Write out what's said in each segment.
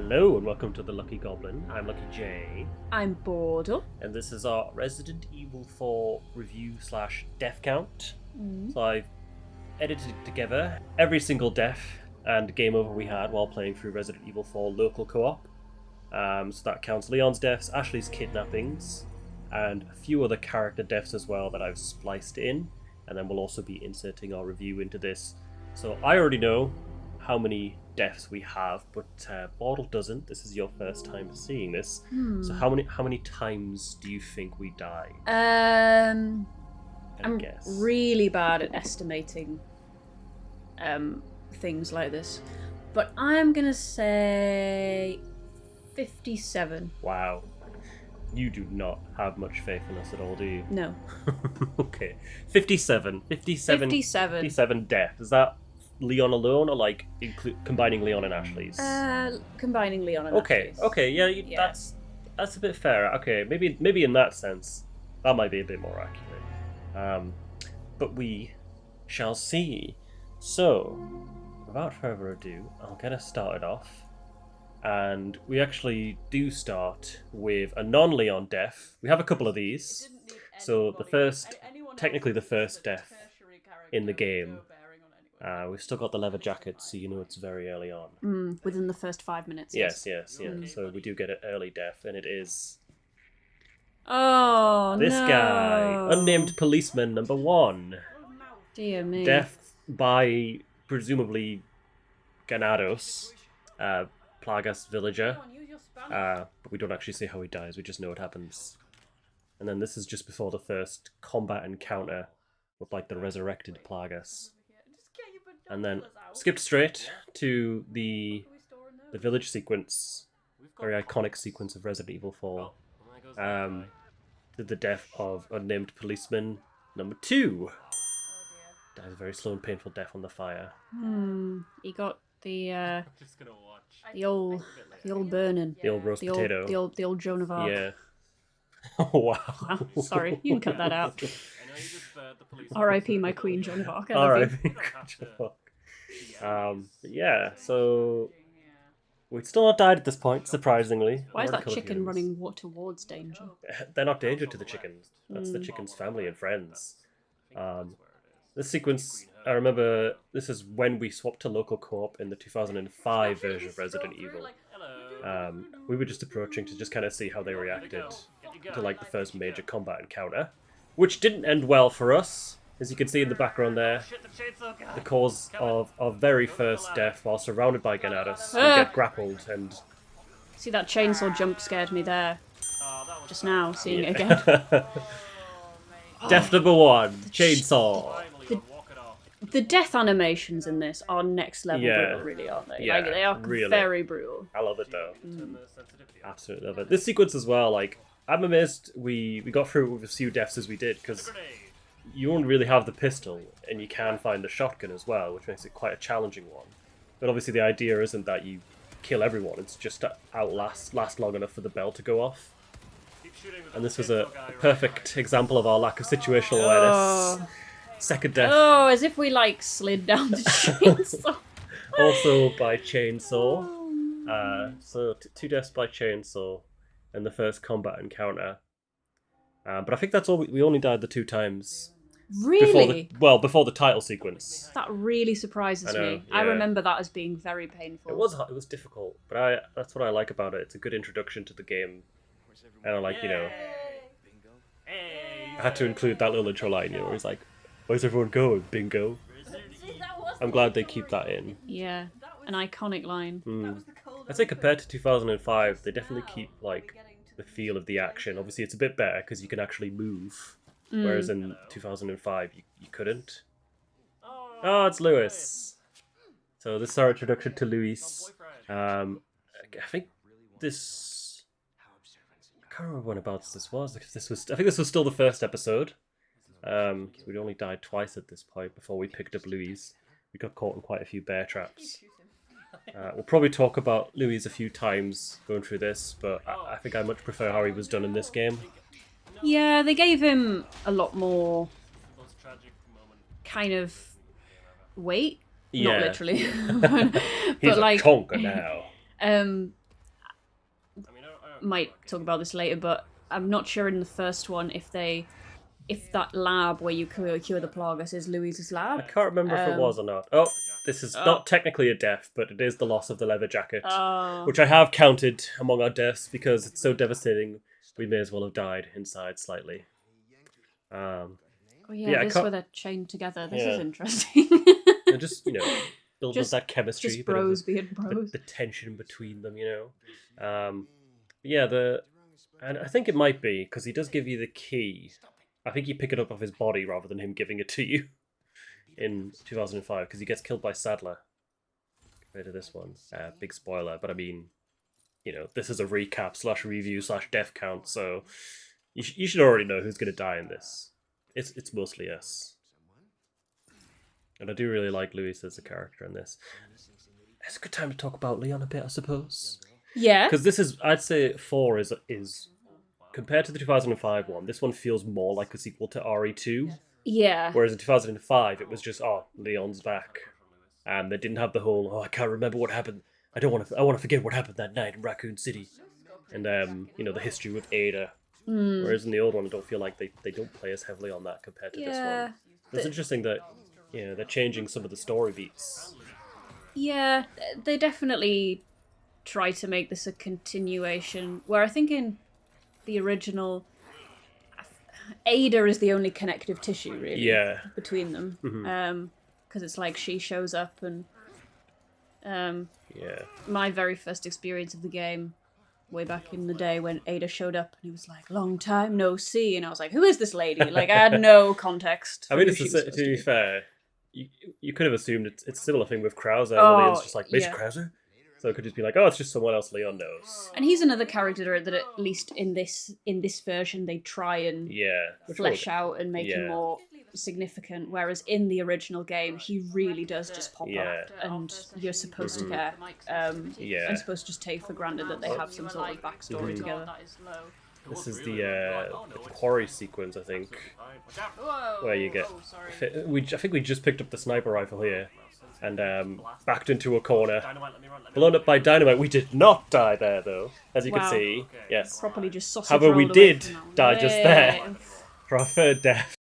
Hello and welcome to the Lucky Goblin. I'm Lucky J, I'm Border. and this is our Resident Evil 4 review slash death count. Mm. So I've edited together every single death and game over we had while playing through Resident Evil 4 local co-op. So that counts Leon's deaths, Ashley's kidnappings, and a few other character deaths as well that I've spliced in. And then we'll also be inserting our review into this. So I already know how many deaths we have, but Bordle doesn't. This is your first time seeing this. So how many times do you think we died? I'm guess. really bad at estimating things like this, but I'm gonna say 57. Wow. You do not have much faith in us at all, do you? No. Okay. 57. 57 deaths. Is that Leon alone, or like combining Leon and Ashley's? Combining Leon and Okay, Ashley's. okay, yeah. That's a bit fair. Okay, maybe in that sense, that might be a bit more accurate. But we shall see. So, without further ado, I'll get us started off. And we actually do start with a non-Leon death. We have a couple of these. So technically the first death in the game. We've still got the leather jacket, so you know it's very early on. Within the first 5 minutes. Yes. So we do get an early death, and it is Oh, this no. guy, unnamed policeman number 1. Dear me. Death by presumably Ganados, Plagas villager. But we don't actually see how he dies, we just know it happens. And then this is just before the first combat encounter with like the resurrected Plagas. And then skipped straight to the village sequence, very iconic sequence of Resident Evil 4. To the death of unnamed policeman number 2. Dies a very slow and painful death on the fire. He got the old burning. The old roast potato. The old Joan of Arc. Yeah. Wow. Wow, sorry, you can cut that out. R.I.P. my queen, Joan of Arc. I love R.I.P. Yeah, so we'd still not died at this point, surprisingly. Why is We're that in chicken humans. running towards danger? They're not danger to the chickens. That's the chicken's family and friends. This sequence, I remember, this is when we swapped to local co-op in the 2005 version of Resident Evil. We were just approaching to just kind of see how they reacted to like the first major combat encounter, which didn't end well for us. As you can see in the background there, the cause of our very first death while surrounded by Ganados. We get grappled and... See, that chainsaw jump scared me there. Just now, seeing it again. Death number 1, chainsaw. The death animations in this are next level brutal, really, aren't they? Yeah, like, they are really. very brutal. I love it though. Absolutely love it. This sequence as well, like, I'm amazed we got through with as few deaths as we did, because you only really have the pistol, and you can find the shotgun as well, which makes it quite a challenging one. But obviously the idea isn't that you kill everyone, it's just to last long enough for the bell to go off. And this was a perfect example of our lack of situational awareness. Second death. Oh, as if we, like, slid down the chainsaw. Also by chainsaw. So 2 deaths by chainsaw in the first combat encounter. But I think that's all. We only died the 2 times. Really? Before the title sequence. That really surprises I know, me. I yeah. remember that as being very painful. It was difficult, but that's what I like about it. It's a good introduction to the game. And I like, I had to include that little intro line, where he's like, "Where's everyone going? Bingo." I'm glad they keep that in. Yeah, an iconic line. I'd say compared to 2005, they definitely keep like the feel of the action. Obviously, it's a bit better because you can actually move, whereas in 2005 you couldn't. Oh, it's Luis. So this is our introduction to Luis. I think this. I can't remember when about this was. I think this was still the first episode. We'd only died twice at this point before we picked up Luis. We got caught in quite a few bear traps. We'll probably talk about Luis a few times going through this, but I think I much prefer how he was done in this game. Yeah, they gave him a lot more kind of weight. Yeah. Not literally. He's but a like conker now. might talk about this later, but I'm not sure in the first one if that lab where you cure the Plagas is Louise's I lab. can't remember if it was or not. Oh, this is not technically a death, but it is the loss of the leather jacket, which I have counted among our deaths because it's so devastating. We may as well have died inside slightly. Oh yeah, this where they're chained together. This is interesting. And just build up that chemistry, just bros being bros. The tension between them, and I think it might be because he does give you the key. I think you pick it up off his body rather than him giving it to you in 2005 because he gets killed by Sadler compared to this one. Big spoiler, but I mean, this is a recap / review / death count, so you should already know who's going to die in this. It's mostly us. And I do really like Louis as a character in this. It's a good time to talk about Leon a bit, I suppose. Yeah. Because this is, I'd say 4 is compared to the 2005 one, this one feels more like a sequel to RE2. Yeah. Whereas in 2005, it was just, Leon's back. And they didn't have the whole, I can't remember what happened. I want to forget what happened that night in Raccoon City. And, the history with Ada. Whereas in the old one, I don't feel like they don't play as heavily on that compared to this one. It's interesting that, they're changing some of the story beats. Yeah, they definitely try to make this a continuation, where I think in the original, Ada is the only connective tissue, really, between them. Because it's like she shows up and... My very first experience of the game, way back in the day when Ada showed up and he was like, long time no see, and I was like, who is this lady? Like, I had no context. I mean, to be fair, you could have assumed it's a similar thing with Krauser. Leon's just like, Miss Krauser? So it could just be like, it's just someone else Leon knows. And he's another character that at least in this version they try and flesh out and make him more significant, whereas in the original game he really does just pop up and you're supposed to care. And supposed to just take for granted that they have some sort of backstory together. This is the quarry sequence, I think, where you get... I think we just picked up the sniper rifle here and backed into a corner, blown up by dynamite. We did not die there, though, as you can see. Yes. Properly just sausage However, we did die just there for our third death.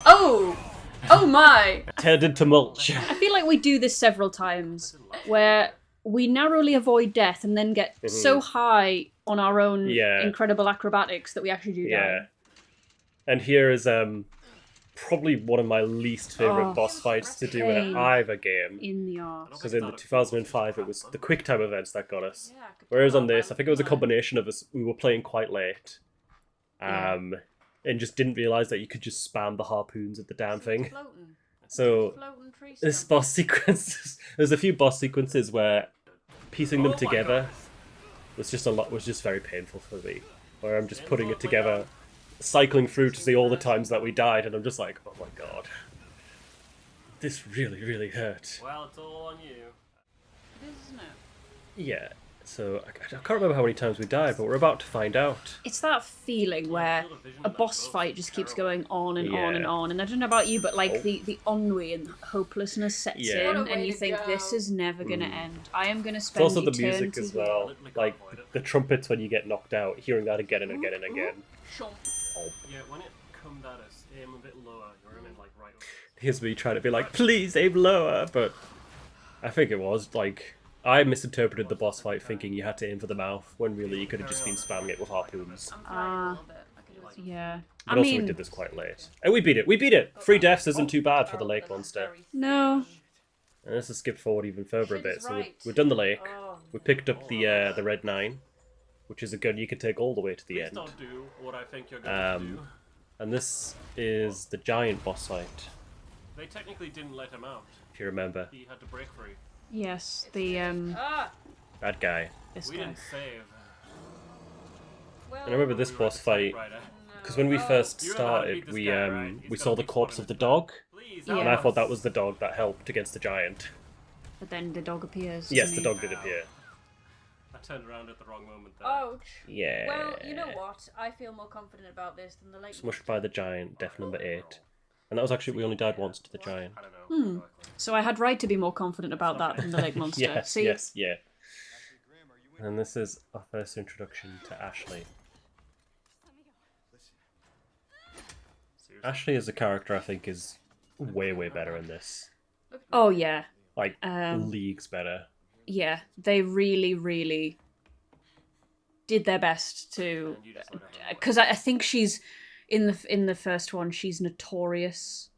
Oh my! Turned into mulch. I feel like we do this several times, where we narrowly avoid death and then get so high on our own incredible acrobatics that we actually do die. And here is probably one of my least favourite boss fights to do in either game. In the arse. Because in the 2005 it was the quick time events that got us. Whereas on this, I think it was a combination of us, we were playing quite late. And just didn't realise that you could just spam the harpoons at the damn thing. So, this boss sequence, there's a few boss sequences where piecing them together was just very painful for me. Where I'm just putting it together, cycling through to see all the times that we died, and I'm just like, oh my god. This really, really hurt. Well, it's all on you. It is, isn't it? Yeah. So, I can't remember how many times we died, but we're about to find out. It's that feeling where a boss fight just keeps going on and on and on. And I don't know about you, but like the ennui and hopelessness sets in, and you think, this is never going to end. I am going to spend It's also the eternity music as well. Like, the trumpets when you get knocked out, hearing that again and again and again. Yeah, when it comes at us, aim a bit lower. You're aiming like right over. Here's me trying to be like, please aim lower, but I think it was like... I misinterpreted the boss fight thinking you had to aim for the mouth, when really you could have just been spamming it with harpoons. Yeah. But also we did this quite late. And we beat it! We beat it! 3 deaths isn't too bad for the lake monster. No. And let's just skip forward even further a bit. So we've done the lake. We picked up the Red 9, which is a gun you can take all the way to the end. Don't do what I think you're going to do. And this is the giant boss fight. They technically didn't let him out. If you remember. He had to break free. Yes, the That guy. this We guy. didn't save. And I remember this boss fight, because when we first started, we saw the corpse of the dog, and I thought that was the dog that helped against the giant. But then the dog appears. Yes, the dog did appear. I turned around at the wrong moment there. Ouch. Yeah. Well, you know what? I feel more confident about this than the late. Smushed by the giant, death number 8. And that was actually, we only died once to the giant. I don't know. So I had right to be more confident about that than the lake monster. Yes, See? yes, yeah. And this is our first introduction to Ashley. Ashley as a character, I think, is way better in this. Oh yeah, like leagues better. Yeah, they really did their best to, because I think she's in the first one, she's notorious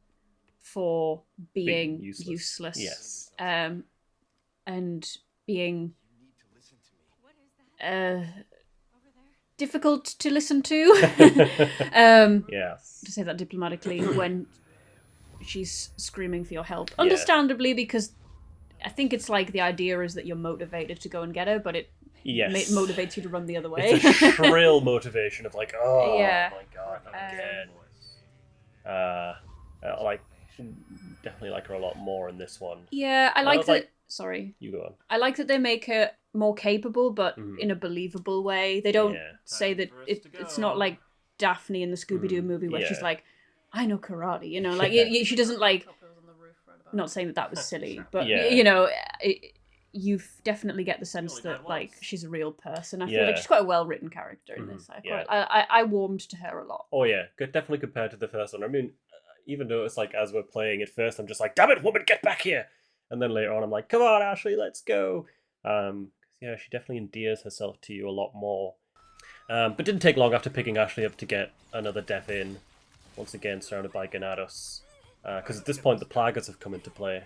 for being useless. Yes. And being difficult to listen to. Yes. To say that diplomatically, when she's screaming for your help, understandably, because I think it's like the idea is that you're motivated to go and get her, but it motivates you to run the other way. It's a shrill motivation of like, oh my god, again. Like, definitely like her a lot more in this one. Yeah, I like that. Like, sorry, you go on. I like that they make her more capable, but in a believable way. They don't say that it's not like Daphne in the Scooby-Doo movie where she's like, I know karate, you know, like she doesn't like. Not saying that was silly, but you know, you definitely get the sense that like she's a real person. I feel like she's quite a well-written character in this. I warmed to her a lot. Oh yeah, definitely compared to the first one. I mean, even though it's like as we're playing at first, I'm just like, damn it, woman, get back here, and then later on, I'm like, come on, Ashley, let's go. Yeah, she definitely endears herself to you a lot more. But didn't take long after picking Ashley up to get another death in. Once again, surrounded by Ganados. Because at this point, the Plagas have come into play.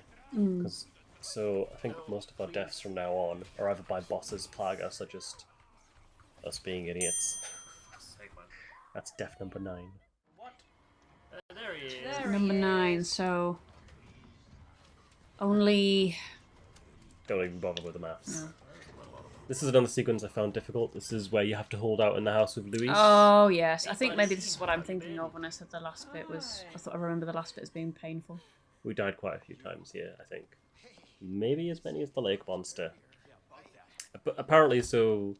So I think most of our deaths from now on are either by bosses, Plagas, or just us being idiots. That's death number 9. What? There he is. Number 9, so... Only... Don't even bother with the maths. No. This is another sequence I found difficult. This is where you have to hold out in the house with Louise. Oh, yes. I think maybe this is what I'm thinking of when I said the last bit was... I thought I remember the last bit as being painful. We died quite a few times here, I think. Maybe as many as the lake monster. But apparently, so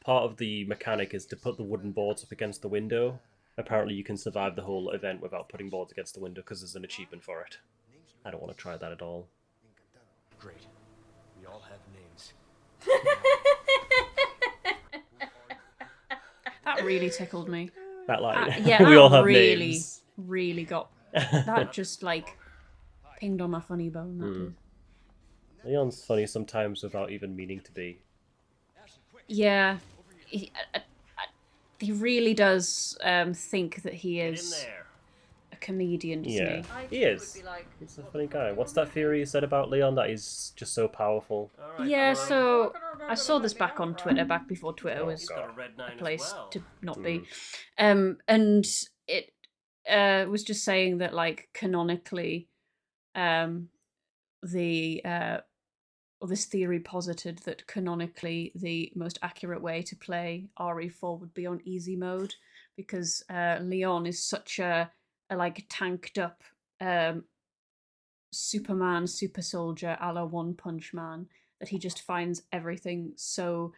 part of the mechanic is to put the wooden boards up against the window. Apparently you can survive the whole event without putting boards against the window because there's an achievement for it. I don't want to try that at all. Great. We all have names. That really tickled me. That line. Yeah, we all have really, names. really got... That just, like, pinged on my funny bone. That did. Leon's funny sometimes without even meaning to be. Yeah. He really does think that he is a comedian, doesn't he? He is. He's a funny guy. What's that theory you said about Leon, that he's just so powerful? Yeah, so I saw this back on Twitter, back before Twitter was a place to not be. And it was just saying that, like, canonically, this theory posited that canonically the most accurate way to play RE4 would be on easy mode, because Leon is such a like tanked up Superman, super soldier a la One Punch Man that he just finds everything so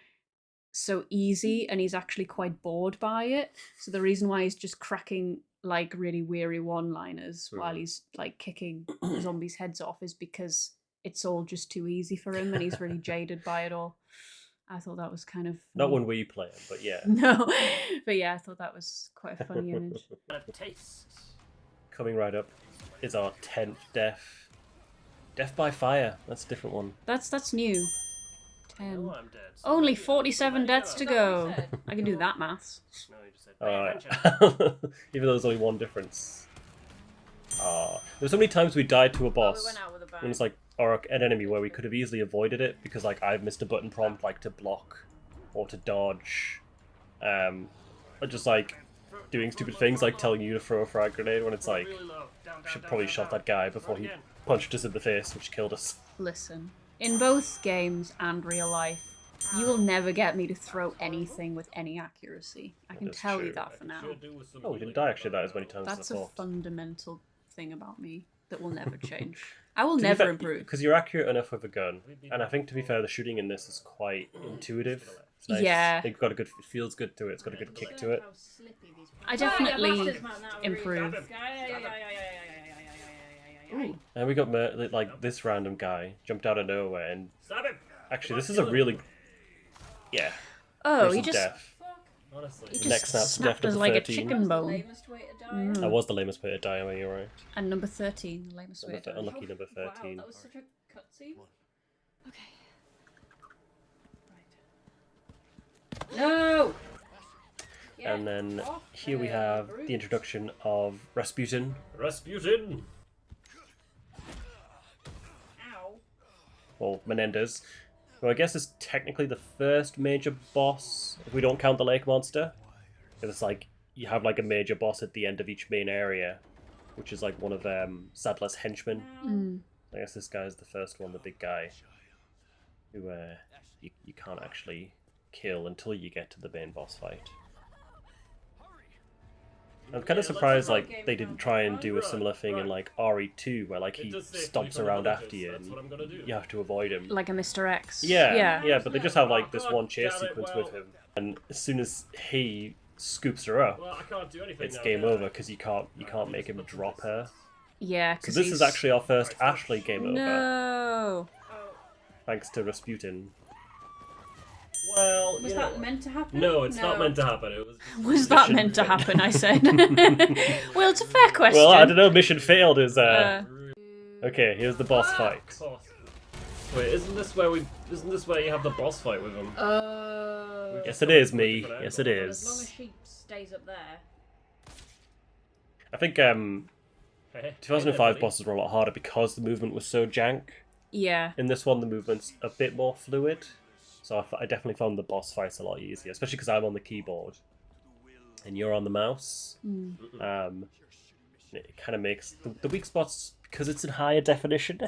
easy, and he's actually quite bored by it. So the reason why he's just cracking like really weary one-liners while he's like kicking zombies' heads off is because it's all just too easy for him, and he's really jaded by it all. I thought that was kind of funny. Not when we play him, but yeah. No, but yeah, I thought that was quite a funny image. Coming right up is our 10th death. Death by fire. That's a different one. That's new. 10. Only 47 deaths to go. I can do that maths. Alright. Even though there's only one difference. There's so many times we died to a boss when it's like, or an enemy where we could have easily avoided it because like I've missed a button prompt like to block or to dodge, or just like doing stupid things like telling you to throw a frag grenade when it's like should probably shot that guy before he punched us in the face, which killed us. Listen, in both games and real life, you will never get me to throw anything with any accuracy. I can tell you that for now. Oh, we didn't die actually that as many times as I thought. That's a fundamental thing about me that will never change. I will to never improve. Because you're accurate enough with a gun. And I think, to be fair, the shooting in this is quite intuitive. It's nice. Yeah. It's got a good, it feels good to it. It's got a good kick to it. I definitely improve. Ooh. And we got like this random guy jumped out of nowhere and actually this is a really... Yeah. Oh, he just... Death. Honestly. He The neck just snaps snapped to us death like a 13. chicken bone. Lamest way to die. That was the lamest way to die, I mean, you're right. And number 13, the lamest way to die. Unlucky number 13. Wow, that was such a cutscene. Okay. No! And then here we have the introduction of Rasputin. Rasputin! Ow. Well, Menendez. Who I guess is technically the first major boss, if we don't count the lake monster. It's like, you have like a major boss at the end of each main area, which is like one of Sadler's henchmen. I guess this guy is the first one, the big guy, who you can't actually kill until you get to the main boss fight. I'm kind of surprised like they didn't try and do a similar thing in like RE2 where like he stomps around after you and you have to avoid him. Like a Mr. X. Yeah, but they just have like this one chase sequence with him, and as soon as he scoops her up, it's game over because you can't make him drop her. Yeah, So this is actually our first Ashley game over, No. thanks to Rasputin. Well, Was that meant to happen? No, it's not meant to happen. It Was that meant to happen? I said. Well, it's a fair question. Well, I don't know. Mission failed is okay. Here's the boss fight. Wait, isn't this where you have the boss fight with him? Yes, it is me. Yes, it As long is. as she stays up there. I think 2005 bosses were a lot harder because the movement was so jank. Yeah. In this one, the movement's a bit more fluid. So I definitely found the boss fights a lot easier, especially because I'm on the keyboard and you're on the mouse. It kind of makes the weak spots, because it's in higher definition,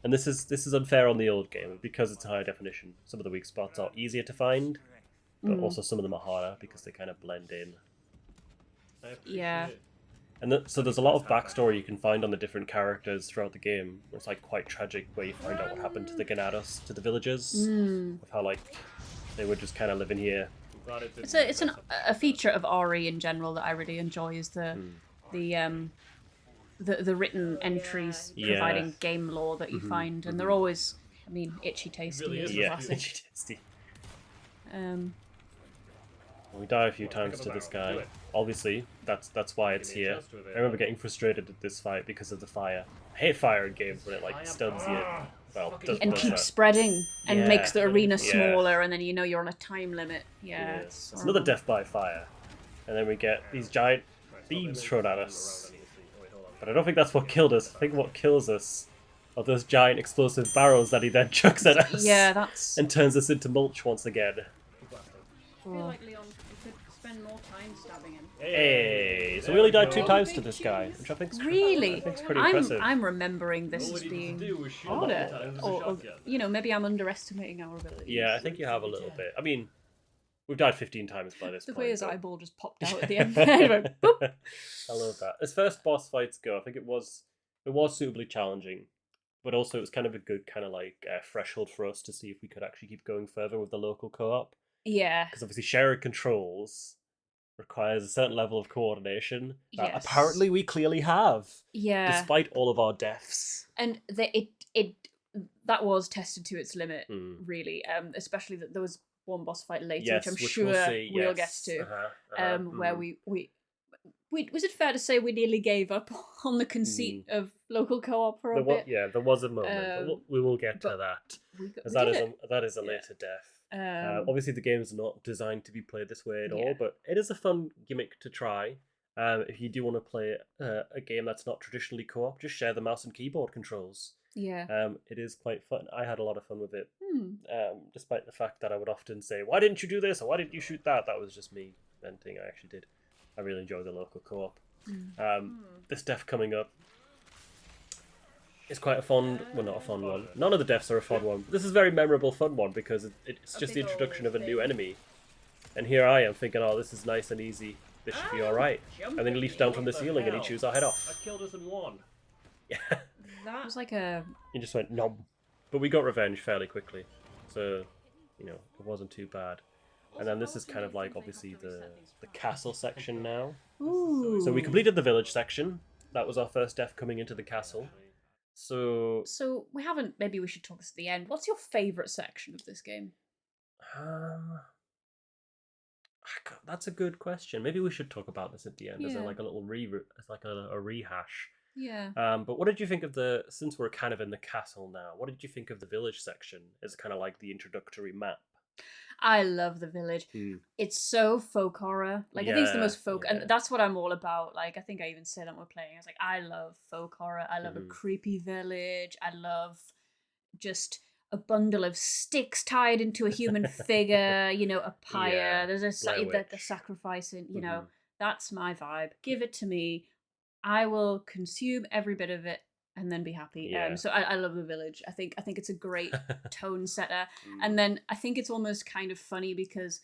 and this is unfair on the old game because it's higher definition. Some of the weak spots are easier to find, but also some of them are harder because they kind of blend in. Yeah. And so there's a lot of backstory you can find on the different characters throughout the game. It's like quite tragic where you find out what happened to the Ganados, to the villagers, of how like they were just kind of living here. It's a feature of RE in general that I really enjoy is the written entries providing game lore that you find, and they're always, I mean, itchy tasty. Really is is. the Yeah, classic. itchy tasty. We die a few times to this guy. Obviously, that's why it's here. I remember getting frustrated at this fight because of the fire. I hate fire in games when it like stuns you. Well, And does keeps that. spreading and Yeah. makes the arena Yeah. smaller, and then you know you're on a time limit. Yeah, Yeah. it's It's another death by fire. And then we get these giant beams thrown at us. But I don't think that's what killed us. I think what kills us are those giant explosive barrels that he then chucks at us. Yeah, that's. And turns us into mulch once again. I feel like Leon, we could spend more time stabbing him. Hey, so we only died 2 times to this guy, which I think's Really? pretty impressive. I'm remembering this as being harder. Or, you know, maybe I'm underestimating our abilities. Yeah, I think you have a little bit. I mean, we've died 15 times by this The point. way his but- eyeball just popped out at the end. It went, boop. I love that. As first boss fights go, I think it was suitably challenging, but also it was kind of a good kind of like threshold for us to see if we could actually keep going further with the local co-op. Yeah. Because obviously shared controls requires a certain level of coordination that Yes. apparently we clearly have, Yeah. despite all of our deaths. And that was tested to its limit, Mm. really. Especially that there was one boss fight later, Yes, which I'm which sure we'll see, we'll get yes. to. Uh-huh. Where we was it fair to say we nearly gave up on the conceit of local co-op for a bit? There was a moment, but we will get to but that. We Because did that is a later death. it. Obviously, the game's not designed to be played this way at Yeah. all, but it is a fun gimmick to try. If you do want to play a game that's not traditionally co-op, just share the mouse and keyboard controls. Yeah. It is quite fun. I had a lot of fun with it, Hmm. despite the fact that I would often say, "Why didn't you do this?" or "Why didn't you shoot that?" That was just me venting. I actually did. I really enjoy the local co-op. This death coming up is quite a fun, well, not a fun one. None of the deaths are a fun one. This is a very memorable, fun one because it's just the introduction of a new enemy. And here I am thinking, oh, this is nice and easy. This should be alright. And then he leaps down from the ceiling and he chews our head I off. killed us in one. Yeah. It was like a. He just went, nom. But we got revenge fairly quickly. So, you know, it wasn't too bad. And then this is kind of like, obviously, the castle section now. Ooh. So we completed the village section. That was our first death coming into the castle. So we haven't. Maybe we should talk this at the end. What's your favourite section of this game? That's a good question. Maybe we should talk about this at the end as like a little as like a rehash. Yeah. But what did you think of since we're kind of in the castle now, what did you think of the village section as kind of like the introductory map? I love the village. It's so folk horror. Like, I think it's the most folk, and that's what I'm all about. Like, I think I even said that we're playing. I was like, I love folk horror. I love a creepy village. I love just a bundle of sticks tied into a human figure. You know, a pyre. There's the sacrificing. You know, that's my vibe. Give it to me. I will consume every bit of it and then be happy. So I love the village. I think it's a great tone setter. And then I think it's almost kind of funny because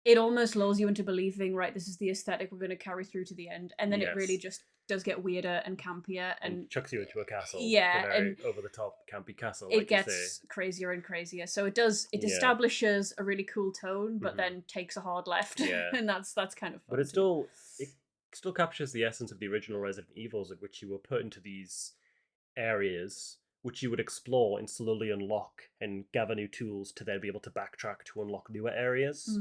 it almost lulls you into believing, right, this is the aesthetic we're going to carry through to the end. And then it really just does get weirder and campier and chucks you into a castle. Yeah, and over the top campy castle. It gets crazier and crazier. So it establishes a really cool tone, but then takes a hard left. Yeah. And that's kind of fun. But it still captures the essence of the original Resident Evils, in which you were put into these areas which you would explore and slowly unlock and gather new tools to then be able to backtrack to unlock newer areas.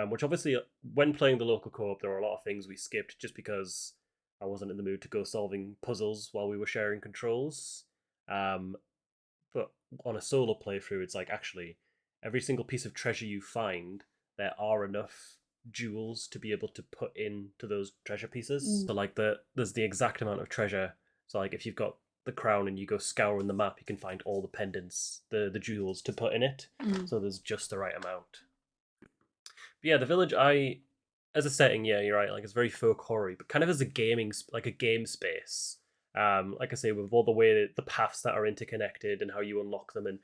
Which obviously, when playing the local co-op, there were a lot of things we skipped just because I wasn't in the mood to go solving puzzles while we were sharing controls. But on a solo playthrough, it's like, actually, every single piece of treasure you find, there are enough jewels to be able to put into those treasure pieces. So like there's the exact amount of treasure. So like if you've got the crown and you go scouring the map, you can find all the pendants, the jewels to put in it. So there's just the right amount. But yeah, the village, as a setting, yeah, you're right, like it's very folk horror, but kind of as a game space. Like I say, with all the way the paths that are interconnected and how you unlock them, and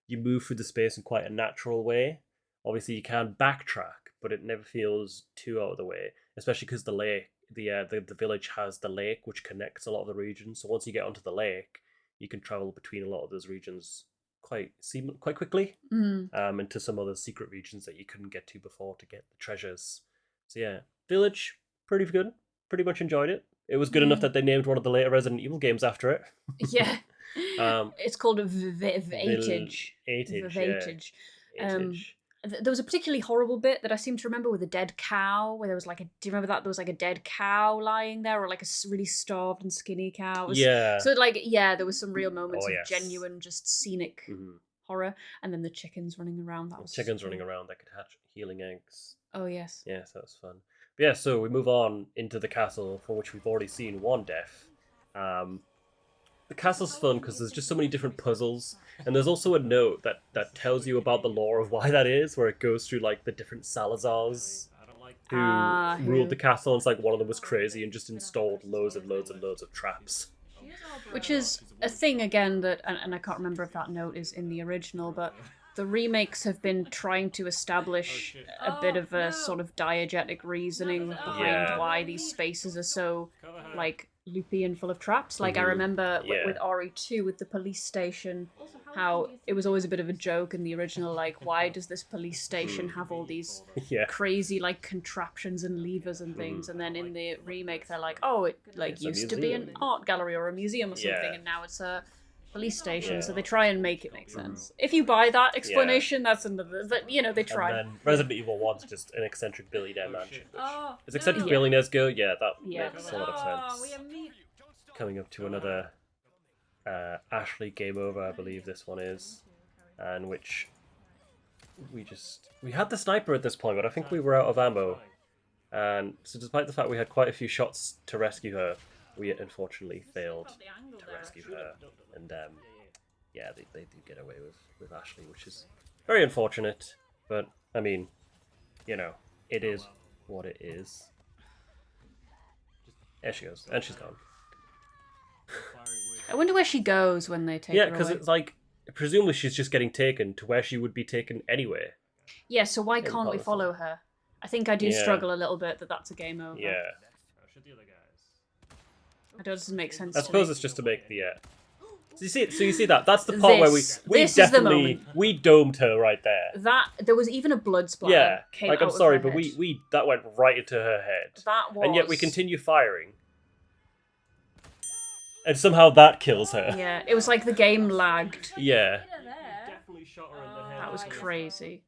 you move through the space in quite a natural way. Obviously, you can backtrack, but it never feels too out of the way, especially because the village has the lake, which connects a lot of the regions. So once you get onto the lake, you can travel between a lot of those regions quite quickly, into some other secret regions that you couldn't get to before to get the treasures. So yeah, village, pretty good. Pretty much enjoyed it. It was good enough that they named one of the later Resident Evil games after it. Yeah. It's called Vatage. Vatage. There was a particularly horrible bit that I seem to remember with a dead cow, where there was do you remember that? There was like a dead cow lying there, or like a really starved and skinny cow. So there was some real moments of genuine, just scenic horror. And then the chickens running around. Running around that could hatch healing eggs. Oh, yes. Yes, that was fun. But yeah, so we move on into the castle, for which we've already seen one death. The castle's fun because there's just so many different puzzles, and there's also a note that tells you about the lore of why that is, where it goes through like the different Salazars who ruled the castle, and it's like one of them was crazy and just installed loads and loads of traps. Which is a thing again that, and I can't remember if that note is in the original, but the remakes have been trying to establish a bit of a sort of diegetic reasoning behind why these spaces are so like loopy and full of traps. Like I remember with RE2 with the police station, how it was always a bit of a joke in the original, like, why does this police station have all these crazy like contraptions and levers and things, and then in the remake they're like, oh, it like used to be an art gallery or a museum or something, and now it's a police station. So they try and make it make sense. If you buy that explanation, that's another, but they try. And then Resident Evil 1's just an eccentric billionaire mansion, which as eccentric billionaires go, that makes a lot of sense. Coming up to another Ashley game over, I believe this one is, and which we had the sniper at this point, but I think we were out of ammo, and so despite the fact we had quite a few shots to rescue her, we unfortunately failed to rescue her, and they do get away with Ashley, which is very unfortunate, but I mean, it is what it is. There she goes, and she's gone. I wonder where she goes when they take her away. Yeah, because it's like, presumably she's just getting taken to where she would be taken anyway. Yeah, so why can't we follow her? I think I do struggle a little bit that that's a game over. Yeah. It doesn't make sense. I suppose it's just to make the... So you see that? That's the part where we definitely... We domed her right there. There was even a blood splatter. Yeah, came like, out I'm sorry, of her but head. that went right into her head. And yet we continue firing. And somehow that kills her. Yeah, it was like the game lagged. Yeah. That was crazy.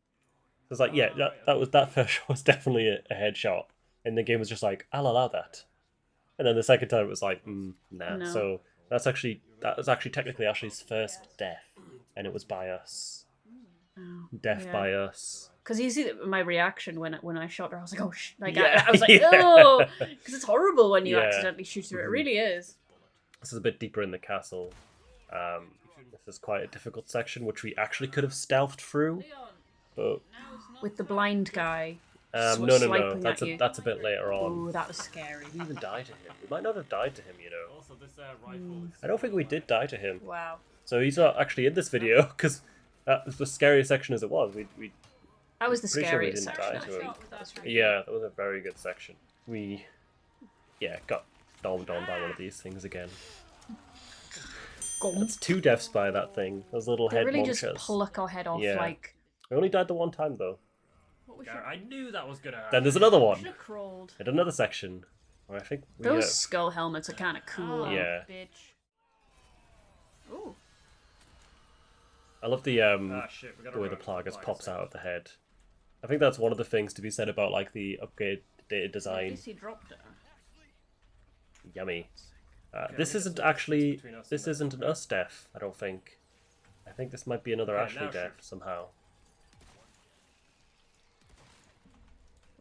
It's like, yeah, that first shot was definitely a headshot, and the game was just like, I'll allow that. And then the second time it was like, nah. No. So that was actually technically Ashley's first death, and it was by us. Death by us. Because you see my reaction when I shot her, I was like, oh, Yeah. I was like, oh, because it's horrible when you accidentally shoot her. It really is. This is a bit deeper in the castle. This is quite a difficult section, which we actually could have stealthed through, but with the blind guy. No. That's a bit later on. Ooh, that was scary. We even died to him. We might not have died to him, you know. Also, this rifle. I don't think we did die to him. Wow. So he's not actually in this video because that was the scariest section as it was. We That was the pretty sure we scariest didn't section, die I to him. think. That was really Yeah, that was a very good section. We got domed on by one of these things again. cool. That's 2 deaths by that thing. Those little They head really munchers. just pluck our head off, Yeah. like... We only died the one time though. I knew that was gonna happen. Then there's another one. Should have crawled. And another section where I think we Those skull helmets are kind of cool. Oh, Yeah. bitch. Ooh. I love the Shit, we gotta the way the run. Plagas Like, pops so- out of the head. I think that's one of the things to be said about like the updated design. Guess he dropped her. Yummy. Okay, This I isn't guess actually between us this and isn't an us death. I don't think. I think this might be another Okay, Ashley now death shoot. somehow.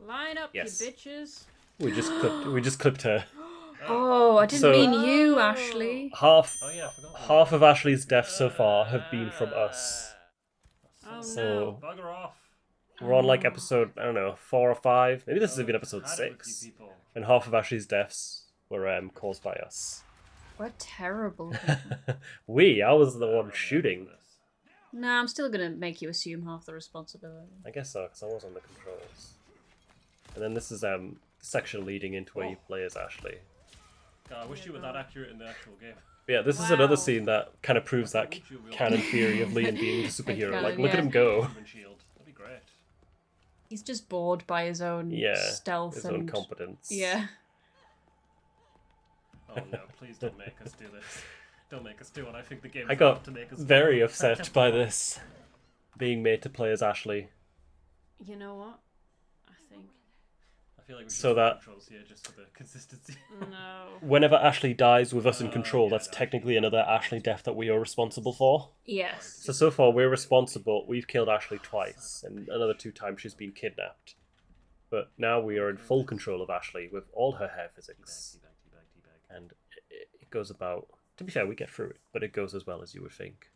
Line up, Yes. you bitches. We just clipped her. Oh, I didn't So- mean you, Ashley. Half Oh yeah, I forgot. half of Ashley's deaths so far have been from us. Oh So Bugger off. we're on like episode, I don't know, 4 or 5. Maybe this is even episode Had it with 6. you people. And half of Ashley's deaths were caused by us. We're terrible. I was the one shooting. Nah, I'm still gonna make you assume half the responsibility. I guess so, because I was on the controls. And then this is the section leading into where you play as Ashley. God, I wish you were that accurate in the actual game. But yeah, this is another scene that kind of proves that canon theory of Leon being a superhero. Canon, Like, look at yeah. him go. Human shield. That'd be great. He's just bored by his own Yeah, stealth his and own competence. yeah. Oh no, please don't make us do this. Don't make us do what I think the game I is got about to make us very do. upset by this being made to play as Ashley. You know what? I think. I feel like we should So swap that- controls here just for the consistency. No. Whenever Ashley dies with us in control, yeah, that's no. technically another Ashley death that we are responsible for. Yes. So far we're responsible. We've killed Ashley twice, and another 2 times she's been kidnapped. But now we are in full control of Ashley with all her hair physics. Teabag. And it goes about... To be fair, we get through it, but it goes as well as you would think.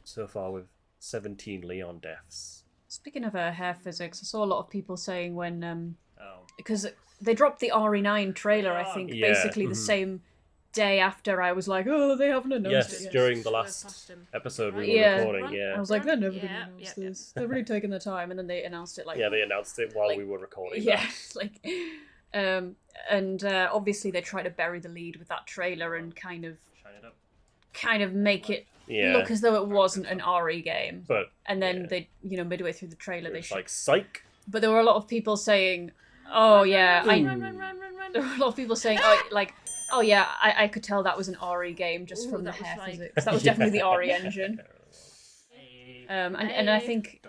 So far with 17 Leon deaths. Speaking of hair physics, I saw a lot of people saying when Oh. because they dropped the RE9 trailer, I think, Yeah, basically the same day after I was like, oh, they haven't announced Yes, it yet. during the Slip last past him. episode we were Yeah. recording, Run. yeah. I was like, they're never Yeah, going to announce yeah, this. They're really taking their time, and then they announced it like Yeah, they announced it while like- we were recording. yeah, that. like and obviously they try to bury the lead with that trailer and kind of Shine it up. make it Yeah. look as though it wasn't an RE game. But And then yeah. they, midway through the trailer, they it's should. like, psych! But there were a lot of people saying, "Oh yeah, Run, run, run, run, run, run. There were a lot of people saying, "Oh, like, oh yeah, I could tell that was an RE game just Ooh, from the that was hair like- physics. That was Yeah. definitely the RE engine." And I think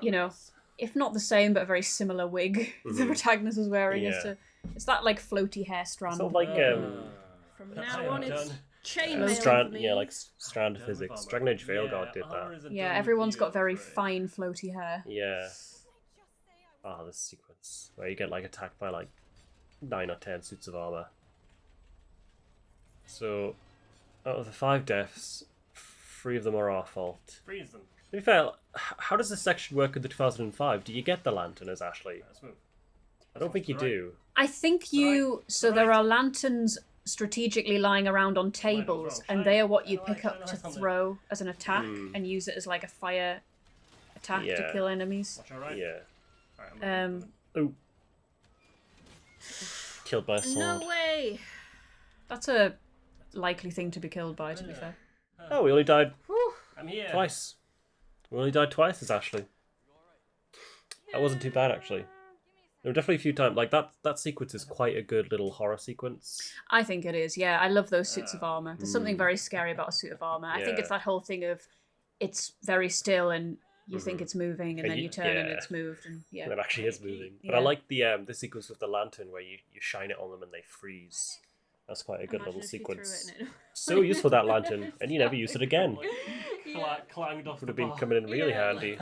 if not the same but a very similar wig the protagonist was wearing is Yeah. to it's that like floaty hair strand. Sort of like, From That's now it, on, I'm it's done. chainmail for strand, me. yeah, like strand Done with physics. armor. Dragon Age Veilguard Yeah, did armor that. is a yeah, done everyone's got deal very for it. fine floaty hair. Yeah. Ah, this sequence where you get like attacked by like 9 or 10 suits of armor. So, out of the 5 deaths, 3 of them are our fault. Freeze them. To be fair, how does this section work in the 2005? Do you get the lantern as Ashley? Let's move. I don't think you do. I think you there are lanterns strategically lying around on tables, and they are what you pick up to throw as an attack and use it as like a fire attack to Yeah. kill enemies. Watch our right. Yeah. Alright, I'm moving. Oh. Killed by a sword. No way. That's a likely thing to be killed by, to be fair. Oh, we only died I'm here. twice. We only died twice as Ashley. That wasn't too bad, actually. There were definitely a few times, like that sequence is quite a good little horror sequence. I think it is, yeah. I love those suits of armor. There's something very scary about a suit of armor. I think Yeah. it's that whole thing of it's very still and you think it's moving, and then you turn and it's moved, and and it actually is moving. But I like the sequence with the lantern where you shine it on them and they freeze. That's quite a good little sequence. So useful, that lantern, and you never use it again. Clanged off. Would have been coming in really handy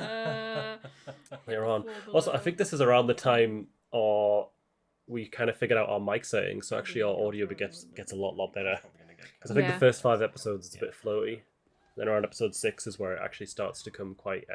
later on. Also, I think this is around the time we kind of figured out our mic settings, so actually our audio gets a lot better. Because I think the first 5 episodes is a bit floaty. Then around episode 6 is where it actually starts to come quite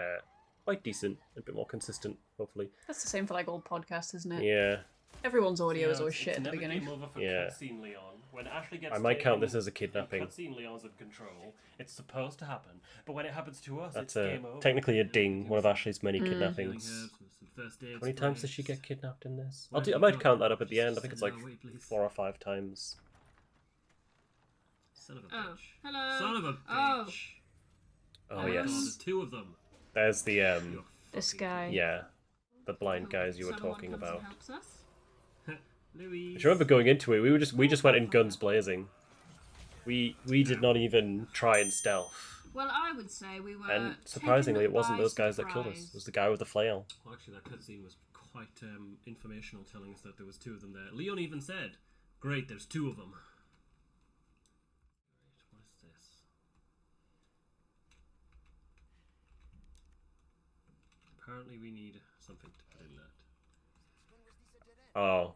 decent, a bit more consistent, hopefully. That's the same for like old podcasts, isn't it? Yeah. Everyone's audio is always shit at the beginning. Yeah. Leon. When Ashley gets I might count this as a kidnapping. Cutscene Leon's in control. It's supposed to happen, but when it happens to us, that's it's game over. Technically a ding. One of Ashley's many kidnappings. How many times does she get kidnapped in this? I might count that up at the end. I think it's like 4 or 5 times. Son of a Oh, bitch. hello. Son of a Oh. bitch. Oh yes. There's 2 of them. There's the This guy. yeah, the blind guys you were Someone talking comes about. and helps us. Louis. I remember going into it, we just went in guns blazing. We did not even try and stealth. Well, I would say we were. And surprisingly, it taken wasn't by those guys that killed us. surprise. It was the guy with the flail. Well, actually, that cutscene was quite informational, telling us that there was 2 of them there. Leon even said, "Great, there's 2 of them." Right, what is this? Apparently, we need something to put in that. Oh,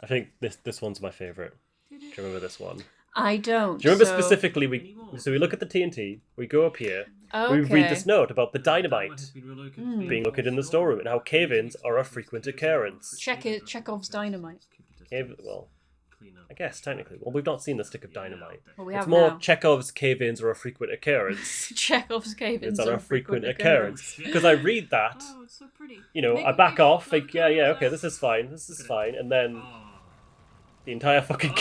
I think this one's my favorite. Do you remember this one? I don't. Do you remember so... specifically? We look at the TNT. We go up here. Okay. We read this note about the dynamite Has been being located in the storeroom and how cave-ins are a frequent occurrence. Chekhov's dynamite. Well, I guess technically. Well, we've not seen the stick of dynamite. Well, we It's have more now. Chekhov's cave-ins are a frequent occurrence. Chekhov's cave-ins It's are on a frequent occurrence. Because I read that, Oh, it's so pretty. I back off, think, yeah, okay, this is fine, and then the entire fucking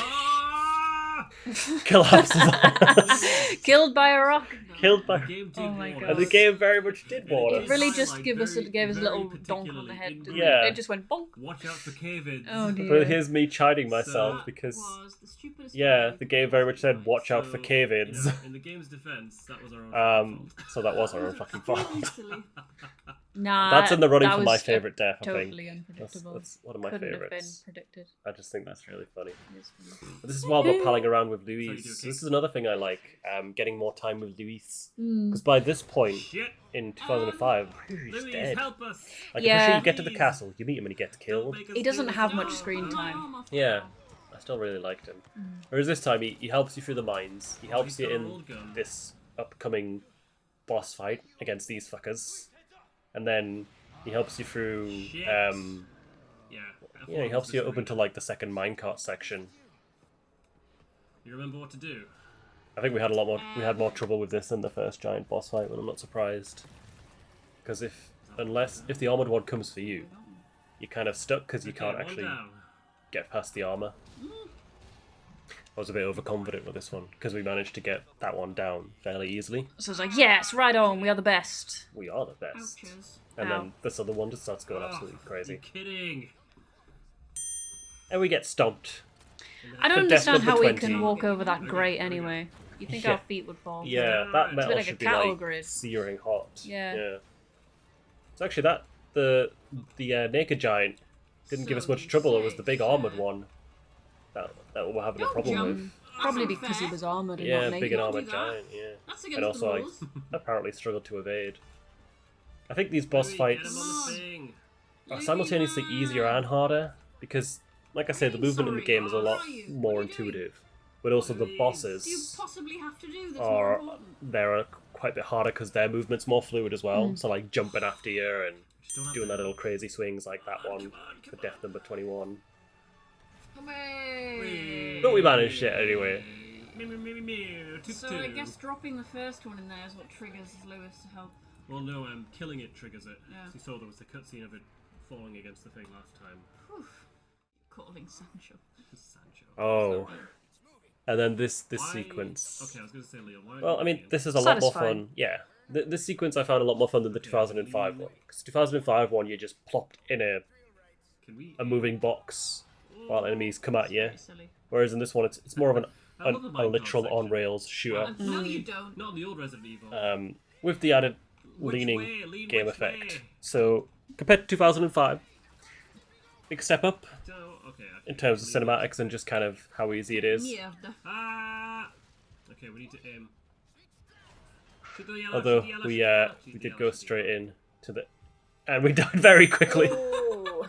collapses on us. Killed by a rock. Killed by... Oh my god. And the game very much did warn It us. really just gave us a little donk on the head. Didn't Yeah. it? It just went bonk. Watch out for cave-ins. Oh dear. But here's me chiding myself That because, was the stupidest yeah, way. the game very much said, watch out for cave-ins. In the game's defense, that was our own fault. So that was our own fucking fault. Really silly. Nah, That's in the running that for my was favourite death, I think. Totally unpredictable. That's one of my Couldn't favourites. have been predicted. I just think that's really funny. It is funny. But this is while we're palling around with Louise. Sorry, do So this is another thing I like, getting more time with Louise. Mm. Because by this point, Shit! in 2005, he's Louis, dead. help us! Like, Yeah. before you get to the castle, you meet him and he gets killed. He doesn't have much screen time. Yeah, I still really liked him. Whereas this time, he helps you through the mines. He helps you in this upcoming boss fight against these fuckers. And then he helps you through... Yeah, he helps you up into, like, the second minecart section. You remember what to do? I think we had more trouble with this than the first giant boss fight, but I'm not surprised. Because if the armored one comes for you, you're kind of stuck because you can't actually get past the armor. I was a bit overconfident with this one because we managed to get that one down fairly easily. So it's like, yes, right on, we are the best. We are the best. Ouches. And Ow. then this other one just starts going absolutely crazy. You're kidding! And we get stomped. I don't For death understand how number we 20. can walk over that grate anyway. You think Yeah. our feet would fall? Yeah, that metal like a should be cattle like grid. searing hot. Yeah. So actually the naked giant didn't give us much trouble. It was the big armored one that we're having a problem with. Probably because he was armoured and Yeah, not big naked. and Don't do armored that. giant, yeah. That's And against also, the like, rules. apparently struggled to evade. I think these boss Louis, fights get him on the thing. are simultaneously easier and harder because, like I say, the movement in the game is a lot more intuitive, but also the Do you bosses possibly have to do that's more are important? quite a bit harder because their movement's more fluid as well. So like jumping after you and Just don't have doing to- that little crazy swings like that one for death number 21. Hooray! But we managed it anyway. So I guess dropping the first one in there is what triggers Lewis to help. Well, no, killing it triggers it. Yeah. You saw there was the cutscene of it falling against the thing last time. Whew. Calling Sancho. Sancho. Oh, Sorry. and then this Why- sequence. Okay, I was going to say Leon. Why Well, I mean, Leon? this is a lot more Satisfying. fun. Yeah, this sequence I found a lot more fun than the 2005 one. Because 2005 one, you just plopped in Can we? a moving box while enemies come at you. Very silly. Whereas in this one, it's more of I love the a Minecraft literal section. on rails shooter. No, you don't. Not the old Resident Evil. With the added leaning game effect. So compared to 2005, big step up in terms of cinematics and just kind of how easy it is. Yeah. Okay, we need to aim. Although we did go straight in to the, and we died very quickly. Oh.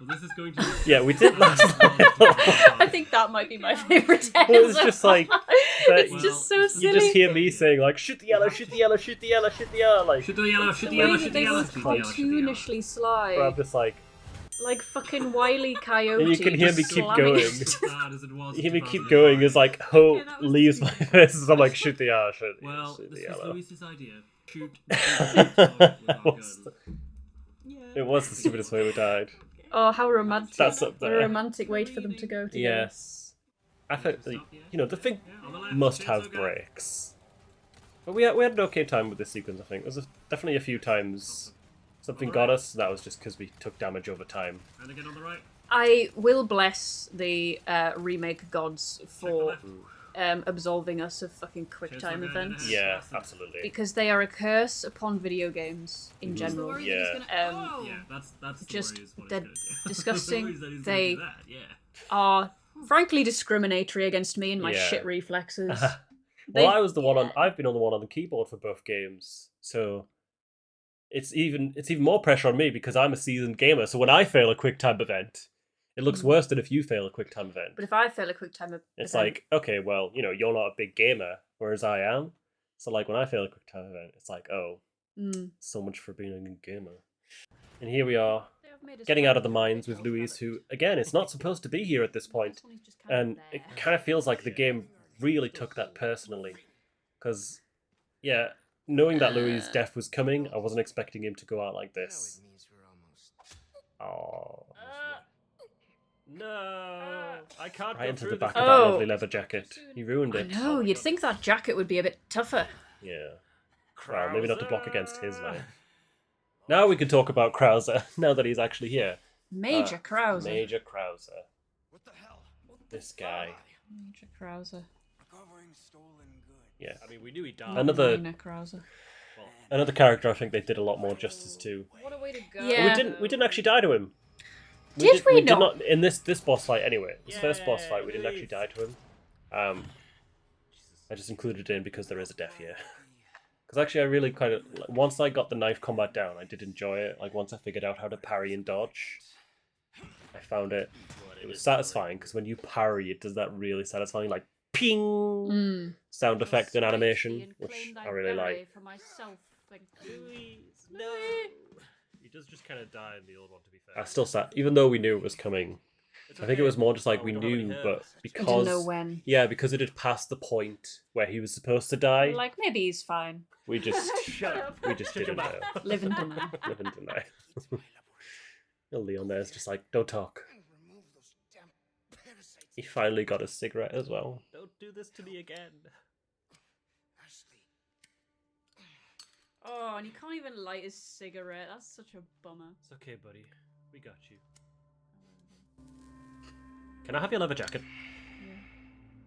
Well, this is going to. Yeah, we did last. I think that might be my favorite death. It was just like it's just so silly. You just hear me saying like, "Shoot the yellow, shoot the yellow, shoot the yellow, shoot the yellow," like. Shoot the yellow, shoot the the yellow, way shoot that the they yellow, were shoot the yellow, shoot the yellow. cartoonishly Where I'm sly, just like like fucking Wile E. Coyote. And you can hear me keep slamming going. it. Bad as it was you hear me keep 2005. going as like Hope Yeah, that was leaves my face. I'm like, shoot the yellow, shoot the Well, shoot the this was yellow. Luis's idea. Shoot with our gun. It was the stupidest way we died. Oh, how romantic! That's up A there. romantic way for them to go together. Yes. I think the thing Yeah, on the left, must it's have okay. breaks. But we had an okay time with this sequence, I think. There was definitely a few times something got us. That was just because we took damage over time. And again on the right. I will bless the remake gods for Left. absolving us of fucking quick time Cheers, events. okay. Yeah, absolutely. Because they are a curse upon video games in Mhm. The general. worry that he's Yeah. gonna- oh. Yeah, that's the Just worry is what they're he's gonna do. disgusting. The worry is that he's They- gonna do that, yeah. Are frankly discriminatory against me and my Yeah. shit reflexes. Well, I was the one on. I've been on the one on the keyboard for both games, so it's even more pressure on me because I'm a seasoned gamer. So when I fail a quick time event, it looks worse than if you fail a quick time event. But if I fail a quick time It's event, like, okay, well, you're not a big gamer, whereas I am. So like when I fail a quick time event, it's like, oh, so much for being a good gamer. And here we are, they have made us getting feel out of the like mines with little Louise, who characters. again, it's not supposed to be here at this point. This one is just kind of And it there. kind of feels like the game really took that personally. Because, yeah, knowing that Louis' death was coming, I wasn't expecting him to go out like this. Oh. No, I can't Right go into through the this. back of that Oh. lovely leather jacket. He ruined I it. know, you'd think that jacket would be a bit tougher. Yeah. Well, maybe not to block against his knife. Now we can talk about Krauser, now that he's actually here. Major Krauser. Major Krauser. What the hell? This guy. Major Krauser. Recovering stolen goods. Yeah. I mean, we knew he died. Not Another- Minor Krauser. Another character I think they did a lot more justice to. What a way to go. Yeah. We didn't actually die to him. Did we did not? not in this boss fight anyway. This first boss Yay, fight we didn't actually Louise. die to him. I just included it in because there is a death here. Because actually I really kind of once I got the knife combat down, I did enjoy it. Like once I figured out how to parry and dodge, I found it was satisfying because when you parry, it does that really satisfying like ping sound effect and animation, which I really like. For myself, thank you. No. He does just kind of die in the old one, to be fair. I still sat, even though we knew it was coming. I think it was more just like we knew, but I because didn't know when. yeah, because it had passed the point where he was supposed to die, Like maybe he's fine. we just Shut up. we just Shut your didn't mouth. know. Live and deny. Live and deny. Little Leon there's just like, don't talk. Remove those damn parasites. He finally got a cigarette as well. Don't do this to me again. Ashley. Oh, and he can't even light his cigarette. That's such a bummer. It's okay, buddy. We got you. Can I have your leather jacket?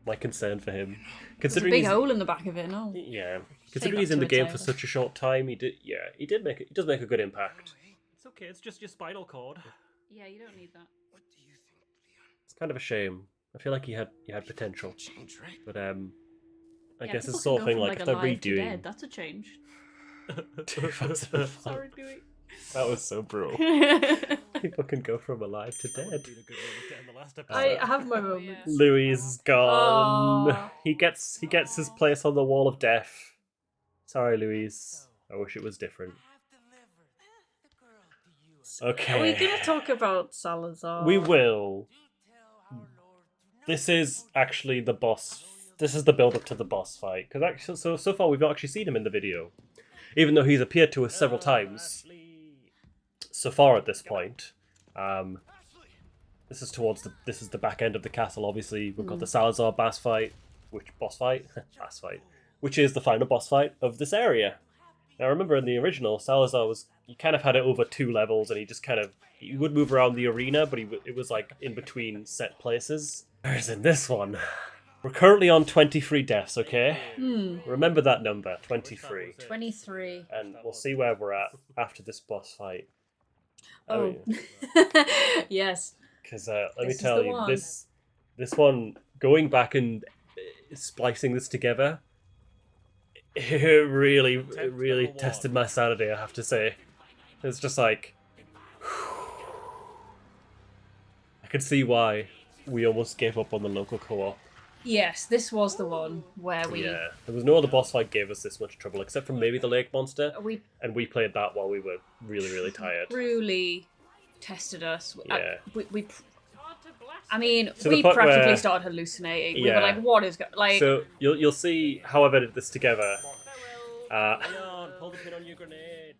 My concern for him, There's a considering big he's hole in the back of it. No. yeah, Take considering that he's in to the a game for table. such a short time, he does make a good impact. It's okay. It's just your spinal cord. Yeah, you don't need that. What do you think, Leon? It's kind of a shame. I feel like he had potential, Change, right? but I Yeah, guess people it's the sort can of go thing from, like if they're alive to redoing. dead. That's a change. 2005. Sorry, Dewey. That was so brutal. People can go from alive to That would dead. have been a good moment to end the last episode. I have my moments. Louis is gone. Aw. He gets his place on the wall of death. Sorry, Louise. I wish it was different. Okay. Are we gonna talk about Salazar? We will. This is actually the boss. This is the build up to the boss fight. Because actually, so far we've not actually seen him in the video, even though he's appeared to us several times. So far at this point, this is the back end of the castle. Obviously, we've got the Salazar boss fight, boss fight, which is the final boss fight of this area. Now, remember in the original, Salazar he kind of had it over 2 levels, and he would move around the arena, but it was like in between set places. Whereas in this one, We're currently on 23 deaths, okay? Remember that number, 23. 23. And we'll see where we're at after this boss fight. Oh. Yes. Because let me tell you, this one, going back and splicing this together, it really tested my sanity, I have to say. It's just like... I can see why we almost gave up on the local co-op. Yes, this was the one where we... Yeah, there was no other boss fight gave us this much trouble, except for maybe the lake monster. And we played that while we were really tired. Truly tested us. Yeah. I mean, so we practically started hallucinating. Yeah. We were like, what is going... Like... So you'll see how I've edited this together. Pull the pin on your grenade.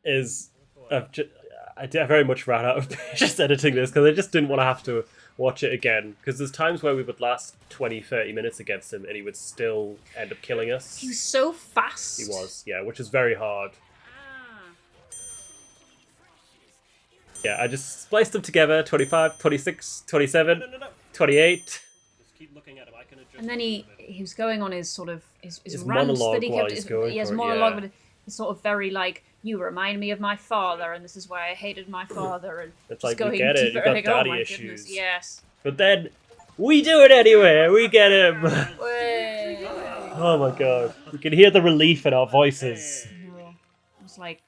I very much ran out of patience editing this, because I just didn't want to have to watch it again, because there's times where we would last 20-30 minutes against him and he would still end up killing us. He was so fast. He was, yeah, which is very hard. Yeah, I just spliced them together, 25, 26, 27, 28. Just keep looking at him. I can adjust. And then he was going on his sort of his rants that he kept. His monologue, but it's sort of very like, you remind me of my father, and this is why I hated my father. And it's like, we get it, you've got daddy issues. Goodness, yes. But then, we do it anyway, we get him. Oh my god. You can hear the relief in our voices. It was like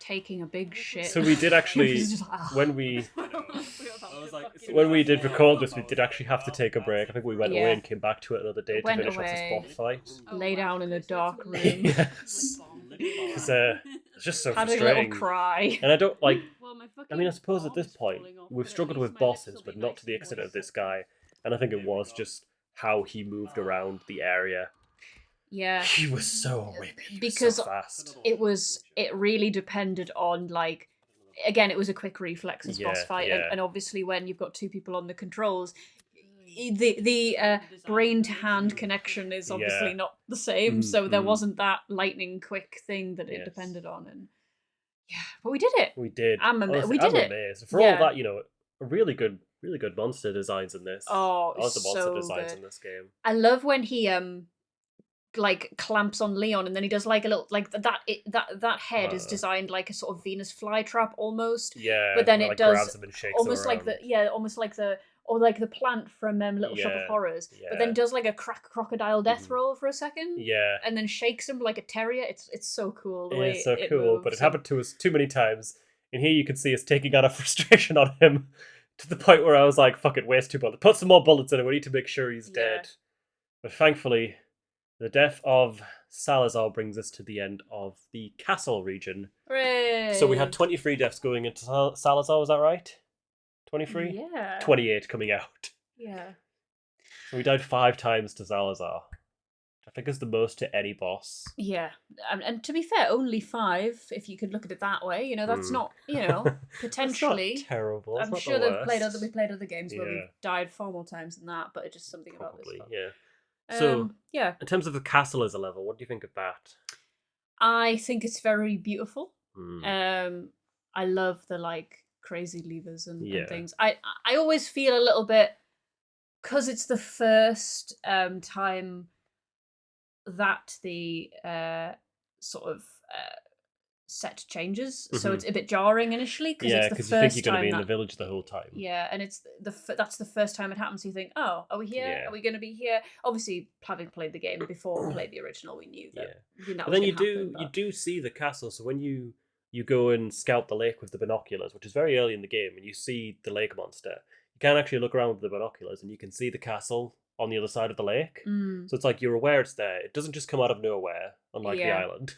taking a big shit. So we did actually, when we did record this, we did actually have to take a break. I think we went away and came back to it another day to finish off this boss fight. Lay down in a dark room. Yes. Because it's just so frustrating. Had a little cry. And I don't like... I mean, I suppose at this point, we've struggled with bosses, but not to the extent of this guy. And I think it was just how he moved around the area. Yeah. He was so whippy. Because so fast. It really depended on, like... Again, it was a quick reflexes boss fight. Yeah. And obviously when you've got two people on the controls... The brain to hand connection is obviously not the same, so there wasn't that lightning quick thing that it depended on, and but we did it. We did. I'm amazed. For all that, really good monster designs in this. Oh, I love the monster so designs good. in this game. I love when he like clamps on Leon, and then he does like a little like that head is designed like a sort of Venus flytrap almost. Yeah, but then it does grabs him and shakes almost him like the plant from Little Shop of Horrors, but then does like a crocodile death roll for a second, and then shakes him like a terrier. It's so cool. The way it's so cool, moves. but it happened to us too many times. And here you can see us taking out a frustration on him to the point where I was like, "Fuck it, waste 2 bullets. Put some more bullets in him. We need to make sure he's dead." But thankfully, the death of Salazar brings us to the end of the castle region. Hooray! So we had 23 deaths going into Salazar. Was that right? 23? Yeah. 28 coming out. Yeah. So we died 5 times to Salazar. I think is the most to any boss. Yeah. And to be fair, only 5, if you could look at it that way. That's not, potentially. That's not terrible. That's I'm not sure we played other games where we've died far more times than that, but it's just something about this one. Yeah. So, in terms of the castle as a level, what do you think of that? I think it's very beautiful. I love the, crazy levers and things. I always feel a little bit, because it's the first time that the sort of set changes, so it's a bit jarring initially, because it's the first time you think you're going to be in the village the whole time. Yeah, and it's that's the first time it happens. You think, oh, are we here? Yeah. Are we going to be here? Obviously, having played the game before we played the original, we knew that. But then you do see the castle. So when you go and scout the lake with the binoculars, which is very early in the game, and you see the lake monster, you can actually look around with the binoculars and you can see the castle on the other side of the lake. So it's like you're aware it's there. It doesn't just come out of nowhere, unlike the island.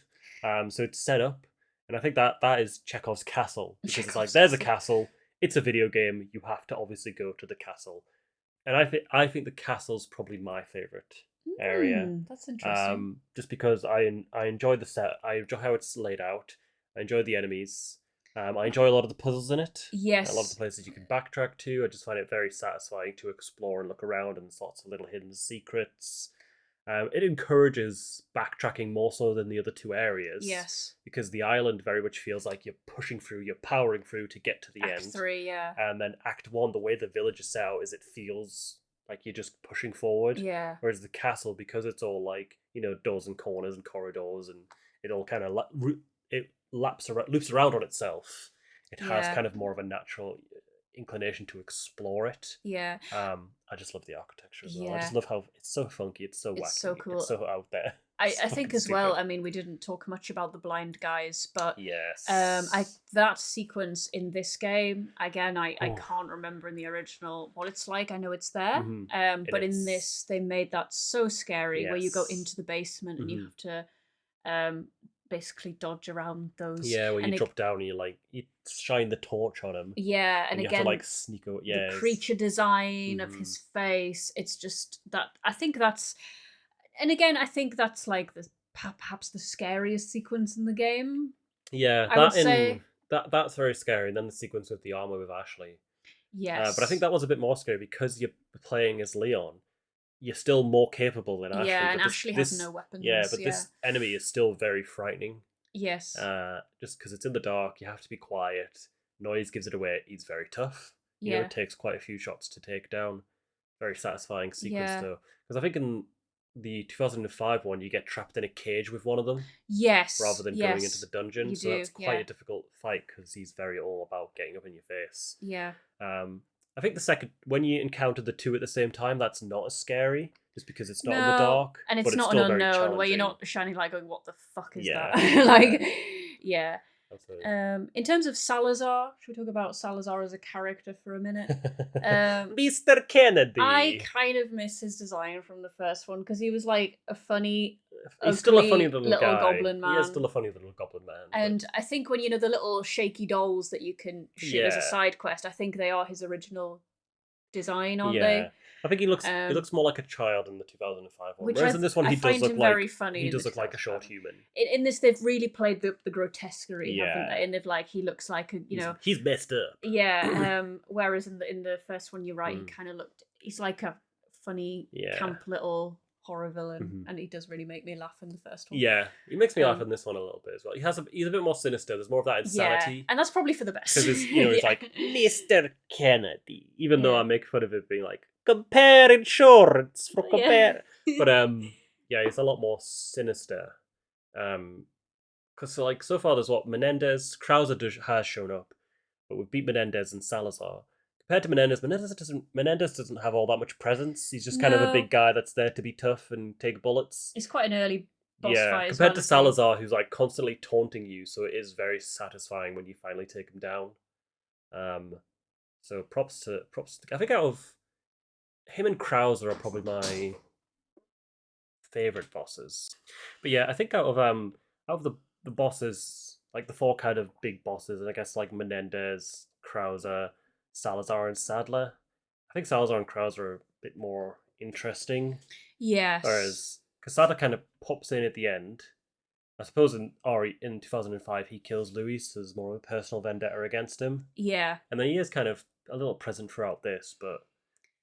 So it's set up, and I think that is Chekhov's castle, because it's like, there's a castle, it's a video game, you have to obviously go to the castle. And I think the castle's probably my favourite area. That's interesting. Just because I enjoy the set, I enjoy how it's laid out, I enjoy the enemies. I enjoy a lot of the puzzles in it. Yes. A lot of the places you can backtrack to. I just find it very satisfying to explore and look around, and there's lots of little hidden secrets. It encourages backtracking more so than the other 2 areas. Yes. Because the island very much feels like you're pushing through, you're powering through to get to the end. Act 3, yeah. And then Act 1, the way the village is set out is it feels like you're just pushing forward. Yeah. Whereas the castle, because it's all like, you know, doors and corners and corridors, and it all kind of loops around on itself. It has kind of more of a natural inclination to explore it. Yeah. I just love the architecture as well. I just love how it's so funky, it's so wacky, it's so cool. it's so out there. I think as well, I mean, we didn't talk much about the blind guys, but yes, that sequence in this game, again, I can't remember in the original what it's like. I know it's there, but in this, they made that so scary, where you go into the basement and you have to basically dodge around those. Yeah, where you drop down and you shine the torch on him. Yeah, and you again, have to like sneak out. Yeah, the creature design of his face. It's just that I think that's. And again, I think that's like perhaps the scariest sequence in the game. Yeah, I would say that's very scary. And then the sequence with the armor with Ashley. Yes, but I think that was a bit more scary because you're playing as Leon. You're still more capable than Ashley. Yeah, and Ashley has no weapons. Yeah, but this enemy is still very frightening. Yes. Just because it's in the dark, you have to be quiet. Noise gives it away. He's very tough. You know, it takes quite a few shots to take down. Very satisfying sequence though, because I think in the 2005 one, you get trapped in a cage with one of them. Yes. Rather than going into the dungeon. You so that's quite a difficult fight because he's very all about getting up in your face. Yeah. I think the second, when you encounter the two at the same time, that's not as scary, just because it's not in the dark. And it's not an unknown where you're not shining light going, what the fuck is that? Like, yeah. Absolutely. In terms of Salazar, should we talk about Salazar as a character for a minute? Mr. Kennedy. I kind of miss his design from the first one because he was like a funny, he's still a funny little guy. Goblin man. He is still a funny little goblin man. And I think when the little shaky dolls that you can shoot as a side quest, I think they are his original design, aren't they? I think he looks more like a child in the 2005 one. Which whereas in this one, he does look very funny. He does look like a short human. In this, they've really played the grotesquerie, haven't they? And they've he looks like he's messed up. Yeah. Whereas in the first one, you're right. He kind of he's like a funny camp little horror villain, and he does really make me laugh in the first one. Yeah, he makes me laugh in this one a little bit as well. He's a bit more sinister. There's more of that insanity, and that's probably for the best. Because it's like Mr. Kennedy, even though I make fun of it being like compare insurance for compare, but he's a lot more sinister. Because so far there's Menendez, Krauser has shown up, but we've beat Menendez and Salazar. Compared to Menendez doesn't have all that much presence. He's just kind of a big guy that's there to be tough and take bullets. It's quite an early boss fight. Compared to Salazar, who's like constantly taunting you, so it is very satisfying when you finally take him down. So props to I think out of him and Krauser are probably my favorite bosses. But yeah, I think out of the bosses, like the four kind of big bosses, and I guess like Menendez, Krauser, Salazar and Sadler. I think Salazar and Krauser are a bit more interesting. Yes. Whereas, because Sadler kind of pops in at the end. I suppose in 2005 he kills Luis, so there's more of a personal vendetta against him. Yeah. And then he is kind of a little present throughout this, but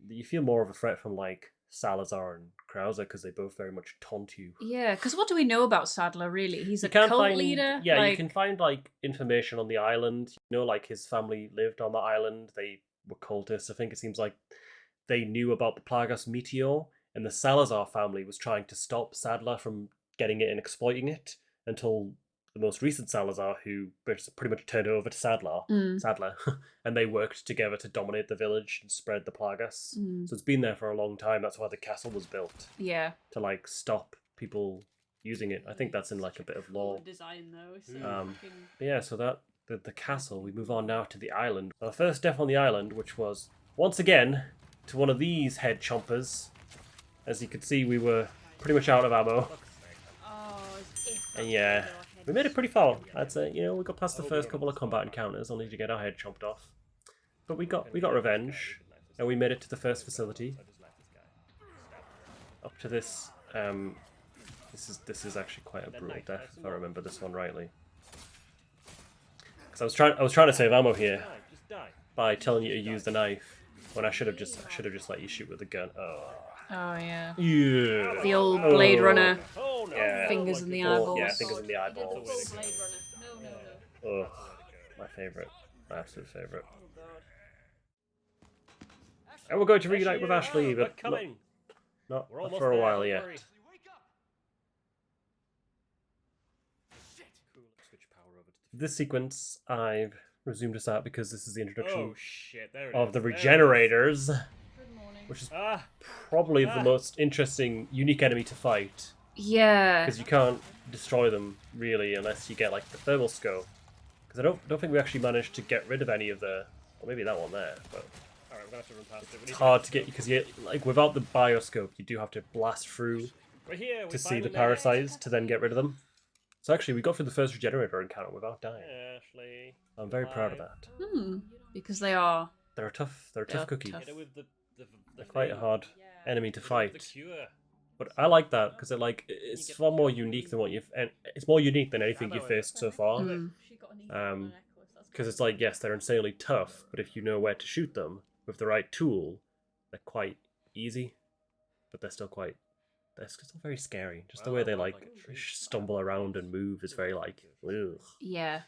you feel more of a threat from like Salazar and Krauser because they both very much taunt you. Yeah, because what do we know about Sadler really? He's a cult leader? Yeah, you can find like information on the island. You know, like his family lived on the island. They were cultists. I think it seems like they knew about the Plagas meteor, and the Salazar family was trying to stop Sadler from getting it and exploiting it until the most recent Salazar, who pretty much turned it over to Sadler, and they worked together to dominate the village and spread the Plagas. So it's been there for a long time. That's why the castle was built. Yeah. To like stop people using it. I think that's in like a bit of lore. Design though. So but yeah, so that the castle. We move on now to the island. Our first death on the island, which was once again to one of these head chompers. As you could see, we were pretty much out of ammo. And yeah, we made it pretty far. I'd say, we got past the first couple of combat encounters, only to get our head chomped off. But we got revenge, and we made it to the first facility. Up to this, this is actually quite a brutal death, if I remember this one rightly. Because I was trying to save ammo here by telling you to use the knife when I should have just let you shoot with the gun. Oh yeah. Yeah. The old Blade Runner. Yeah. Fingers in the eyeballs. Yeah, fingers in the eyeballs. My favourite. My absolute favourite. And we're going to reunite with Ashley, but coming. not for a while yet. This sequence I've resumed us out because this is the introduction of the Regenerators, which is probably the most interesting, unique enemy to fight. Yeah. Because you can't destroy them, really, unless you get, like, the thermal scope. Because I don't think we actually managed to get rid of any of the... Well, maybe that one there, but... Alright, we're gonna have to run past it. It's hard to get, because like, without the bioscope, you do have to blast through to see the parasites to then get rid of them. So actually, we got through the first Regenerator encounter without dying. Ashley, I'm very proud of that. Because they are... They're a tough cookie. Tough. They're quite a hard enemy to fight. But I like that because it's far more unique than it's more unique than anything you've faced so far. Because it's like, yes, they're insanely tough, but if you know where to shoot them with the right tool, they're quite easy. But they're still very scary. Just the way they like stumble around and move is very like, ugh. Yeah.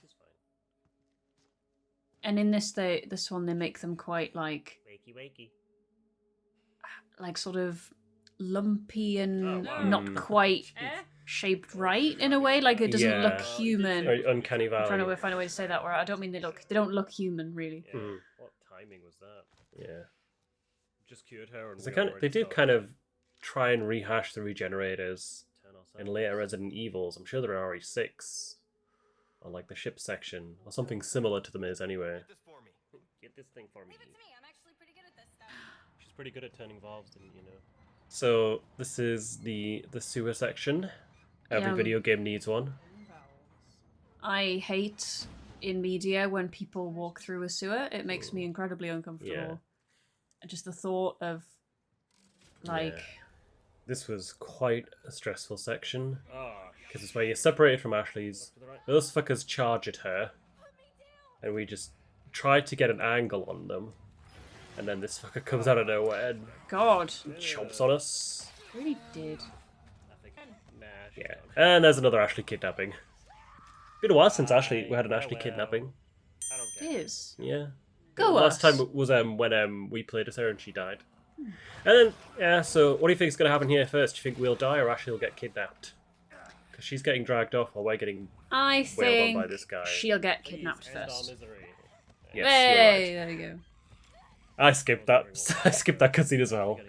And in this one they make them quite like wakey. Like sort of lumpy and not quite shaped right in a way. Like it doesn't look human. Very uncanny valley. I'm trying to find a way to say that where I don't mean they don't look human really. Yeah. What timing was that? Yeah. Just cured her and they did kind of try and rehash the Regenerators in later Resident Evils. I'm sure there are RE6 on like the ship section or something similar to them is anyway. Get this thing for me. Leave it to me. I'm actually pretty good at this stuff. She's pretty good at turning valves, and So this is the sewer section. Every video game needs one. I hate in media when people walk through a sewer. It makes me incredibly uncomfortable. Yeah. Just the thought of like... Yeah. This was quite a stressful section. Because it's where you're separated from Ashley's. Those fuckers charge at her. And we just tried to get an angle on them. And then this fucker comes out of nowhere and God chomps on us. Really did. Yeah. And there's another Ashley kidnapping. Been a while since we had an Ashley kidnapping. It is. Yeah. Go Last time was when we played as her and she died. And then, so what do you think is going to happen here first? Do you think we'll die or Ashley will get kidnapped? Because she's getting dragged off while we're getting wailed on by this guy. She'll get kidnapped first. Yes, hey, right. There you go. I skipped that. I skipped that cutscene as well.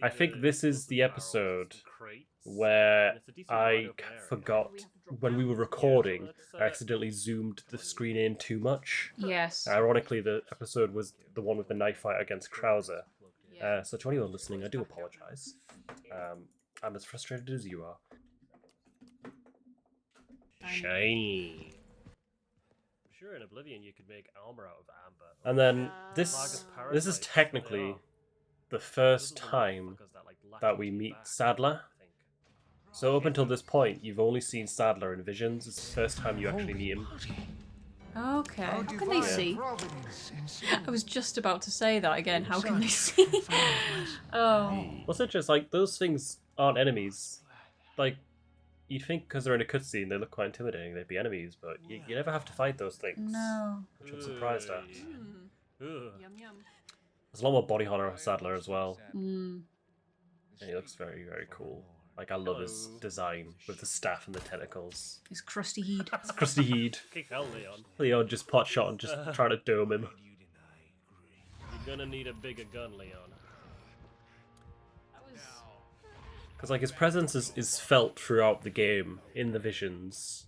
I think this is the episode where I forgot when we were recording. I accidentally zoomed the screen in too much. Yes. Ironically, the episode was the one with the knife fight against Krauser. So to anyone listening, I do apologise. I'm as frustrated as you are. Shiny. I'm sure in Oblivion you could make armor out of amber. And then this is technically the first time that we meet Sadler. So up until this point, you've only seen Sadler in visions. It's the first time you actually meet him. Okay. How can they see? I was just about to say that again. How can they see? Oh. What's interesting, like, those things aren't enemies. Like, you'd think because they're in a cutscene, they look quite intimidating, they'd be enemies, but you never have to fight those things. No. Which I'm surprised at. Yum yum. There's a lot more body horror of Sadler as well. Mm. And he looks very, very cool. Like, I love his design with the staff and the tentacles. His crusty heat. It's crusty heat. Kick hell, Leon. Leon just pot shot and just trying to dome him. You're gonna need a bigger gun, Leon. Because, like, his presence is felt throughout the game, in the visions.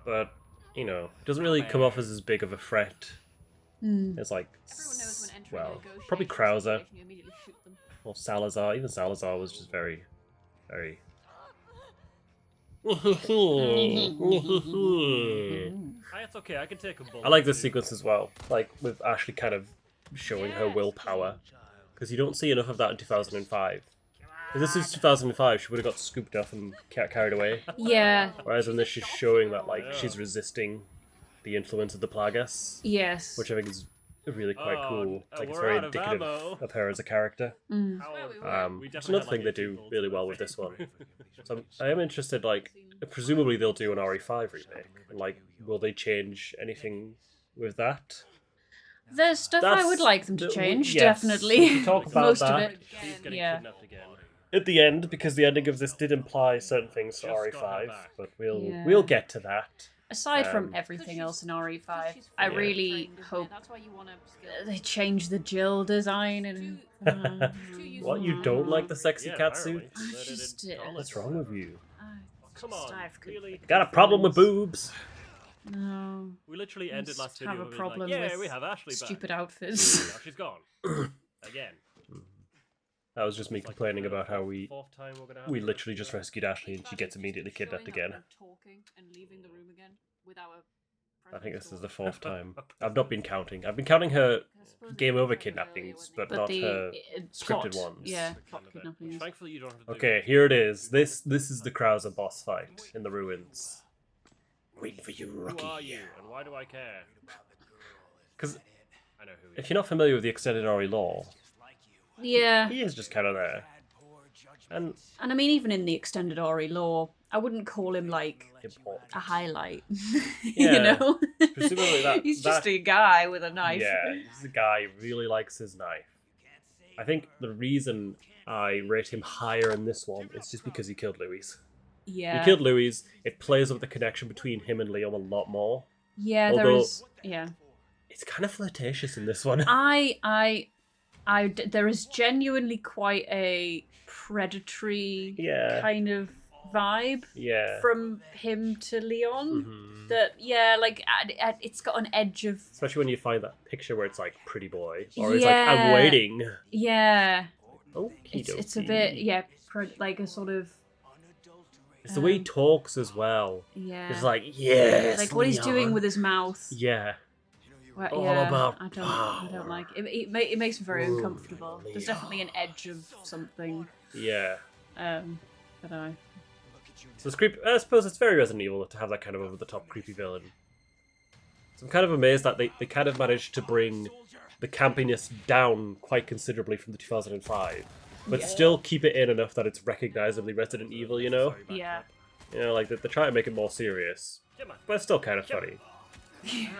But, you know, it doesn't really come off as big of a threat. It's like, well, probably Krauser. Or Salazar. Even Salazar was just very, very... It's okay, I can take a bullet. I like this sequence as well. Like, with Ashley kind of showing her willpower. Because you don't see enough of that in 2005. If this is 2005, she would have got scooped up and carried away. Yeah. Whereas in this, she's showing that, like, she's resisting the influence of the Plagas. Yes. Which I think is really quite cool. Like, it's very indicative of her as a character. It's another thing they do really well with this one. So I am interested, like, presumably they'll do an RE5 remake. And, like, will they change anything with that? There's stuff I would like them to change, definitely. We can talk about Most that. of it. She's getting Yeah. kidnapped again. At the end, because the ending of this did imply certain things to Just got her RE5, back. but Yeah. we'll get to that. Aside from Um, everything else in RE5, I Yeah. really hope That's why you want to they change the Jill design and. What, you don't like the sexy Yeah, cat suit? apparently. But it Just, did all What's this. wrong with you? Come on, really? Got a problem with boobs? No. We literally ended last video have a with problem like, yeah, with we have Ashley back. stupid outfits. Now she's gone. Again. That was just me complaining about how we Fourth time we're gonna have we her. literally just rescued Ashley and she gets immediately kidnapped again. Talking and leaving the room again without a I think this is the 4th time. I've not been counting. I've been counting her game over kidnappings, but not her scripted plot, ones. Yeah, Kind plot of it. kidnappings. Thankfully you don't have to do Okay, here it is. This is the Krauser boss fight in the ruins. Waiting for you, Who Rocky. are you, and why do I care? Because I know who he if is. you're not familiar with the extended Ori lore, Yeah, he is just kind of there. And and I mean, even in the extended Ori lore, I wouldn't call him like important. a highlight. Yeah, You know, presumably that- he's just that- a guy with a knife. Yeah, he's a guy who really likes his knife. I think the reason I rate him higher in this one is just because he killed Louis. Yeah. He killed Louis. It plays up the connection between him and Liam a lot more. Yeah, there Although- is. Yeah. It's kind of flirtatious in this one. There is genuinely quite a predatory Yeah. kind of vibe Yeah. from him to Leon. Mhm. That it's got an edge of Especially when you find that picture where it's like pretty boy, or he's like, Yeah. "I'm waiting." yeah. Okey-dokey. It's a bit like a sort of It's the way he talks as well. yeah. It's like, yes, like what he's doing Leon." with his mouth. Yeah. Well, All yeah, about I power. don't like it. It makes me very Ooh, uncomfortable. There's definitely an edge of something. Yeah. But I. So it's creepy. I suppose it's very Resident Evil to have that kind of over-the-top creepy villain. So I'm kind of amazed that they kind of managed to bring the campiness down quite considerably from the 2005, but Yeah. still keep it in enough that it's recognizably Resident Evil, you know? Yeah. You know, like, they try to make it more serious, but it's still kind of funny.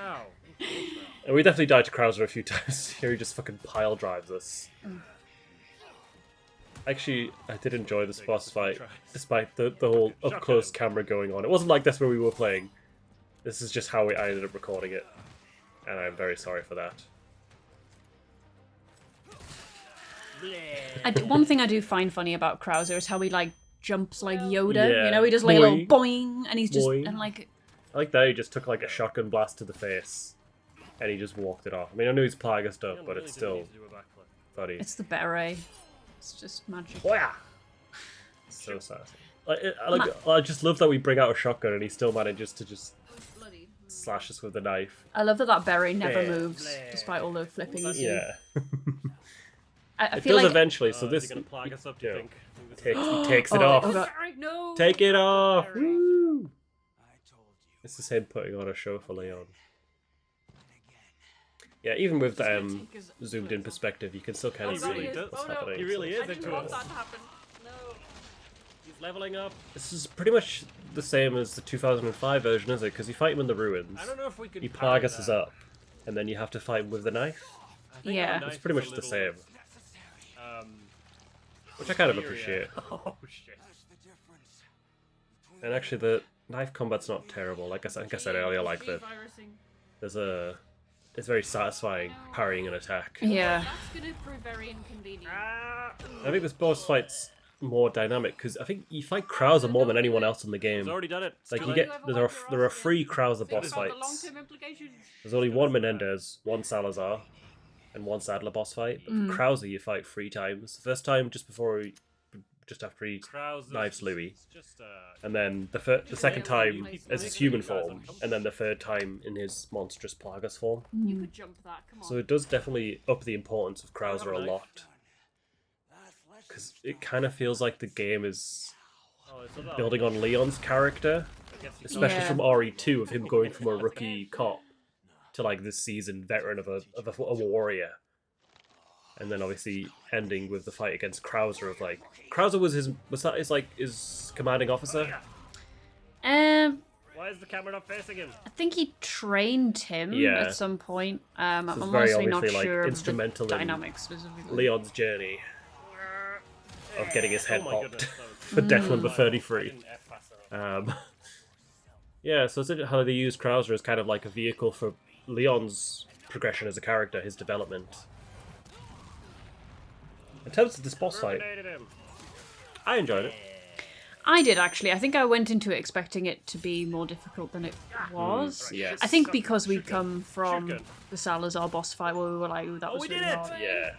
Ow. And we definitely died to Krauser a few times. Here he just fucking pile drives us. Actually, I did enjoy this boss fight, despite the whole up-close camera going on. It wasn't like this when we were playing. This is just how I ended up recording it. And I'm very sorry for that. One thing I do find funny about Krauser is how he like jumps like Yoda. Yeah. You know, he does like a little Boing. boing, and he's just Boing. and like I like that he just took like a shotgun blast to the face. And he just walked it off. I mean, I knew he's Plaga stuff, but it's still funny. it's the beret. It's just magic. Oh yeah! So sassy. I just love that we bring out a shotgun and he still manages to just bloody. slash us with a knife. I love that beret never Yeah. moves, despite all the flipping. you do. Yeah. I It feel does like eventually, so Is this he gonna plag us up, do you yeah. think? He takes it Oh, off. oh God. No. Take it off! Woo! It's the same putting on a show for Leon. Yeah, even with zoomed in perspective, you can still kind of He really see does. what's Oh, no. happening. He really so- is I didn't into want us. that to happen. No. He's leveling up. This is pretty much the same as the 2005 version, is it? Because you fight him in the ruins, I don't know if we can. he parry Plagas us that. up, and then you have to fight him with the knife, I think Yeah. our It's knife it's pretty is much a the little, same, which I kind of inferior. appreciate. Oh shit. And actually, the knife combat's not terrible. Like I said earlier, like it's very satisfying parrying an attack. Yeah. That's gonna prove very inconvenient. I think this boss fight's more dynamic because I think you fight Krauser more than anyone else in the game. He's already done it. Like Too you late. get there are 3 Krauser boss About the fights. long-term implications. There's only 1 Menendez, 1 Salazar, and 1 Sadler boss fight. But for Krauser, you fight 3 times. The first time just after he Krauser's knives Louis, Just and then the second time as his human form, and then the third time in his monstrous Plagas form. You could jump that. Come on. So it does definitely up the importance of Krauser a lot. Because it kind of feels like the game is building on Leon's character, especially Yeah. from RE2 of him going from a rookie cop to like this seasoned veteran of a warrior. And then obviously ending with the fight against Krauser of like Krauser was that his commanding officer? Um, Why is the camera not facing him? I think he trained him at some point. I'm very honestly not obviously, sure like, of instrumental the in dynamics specifically. Leon's journey of getting his head popped for death number 33. Yeah, so it's how they use Krauser as kind of like a vehicle for Leon's progression as a character, his development. In terms of this boss fight, I enjoyed it. I did actually. I think I went into it expecting it to be more difficult than it was. Yes. I think because we'd come from the Salazar boss fight where we were like, "Ooh, that was really hard." Yeah.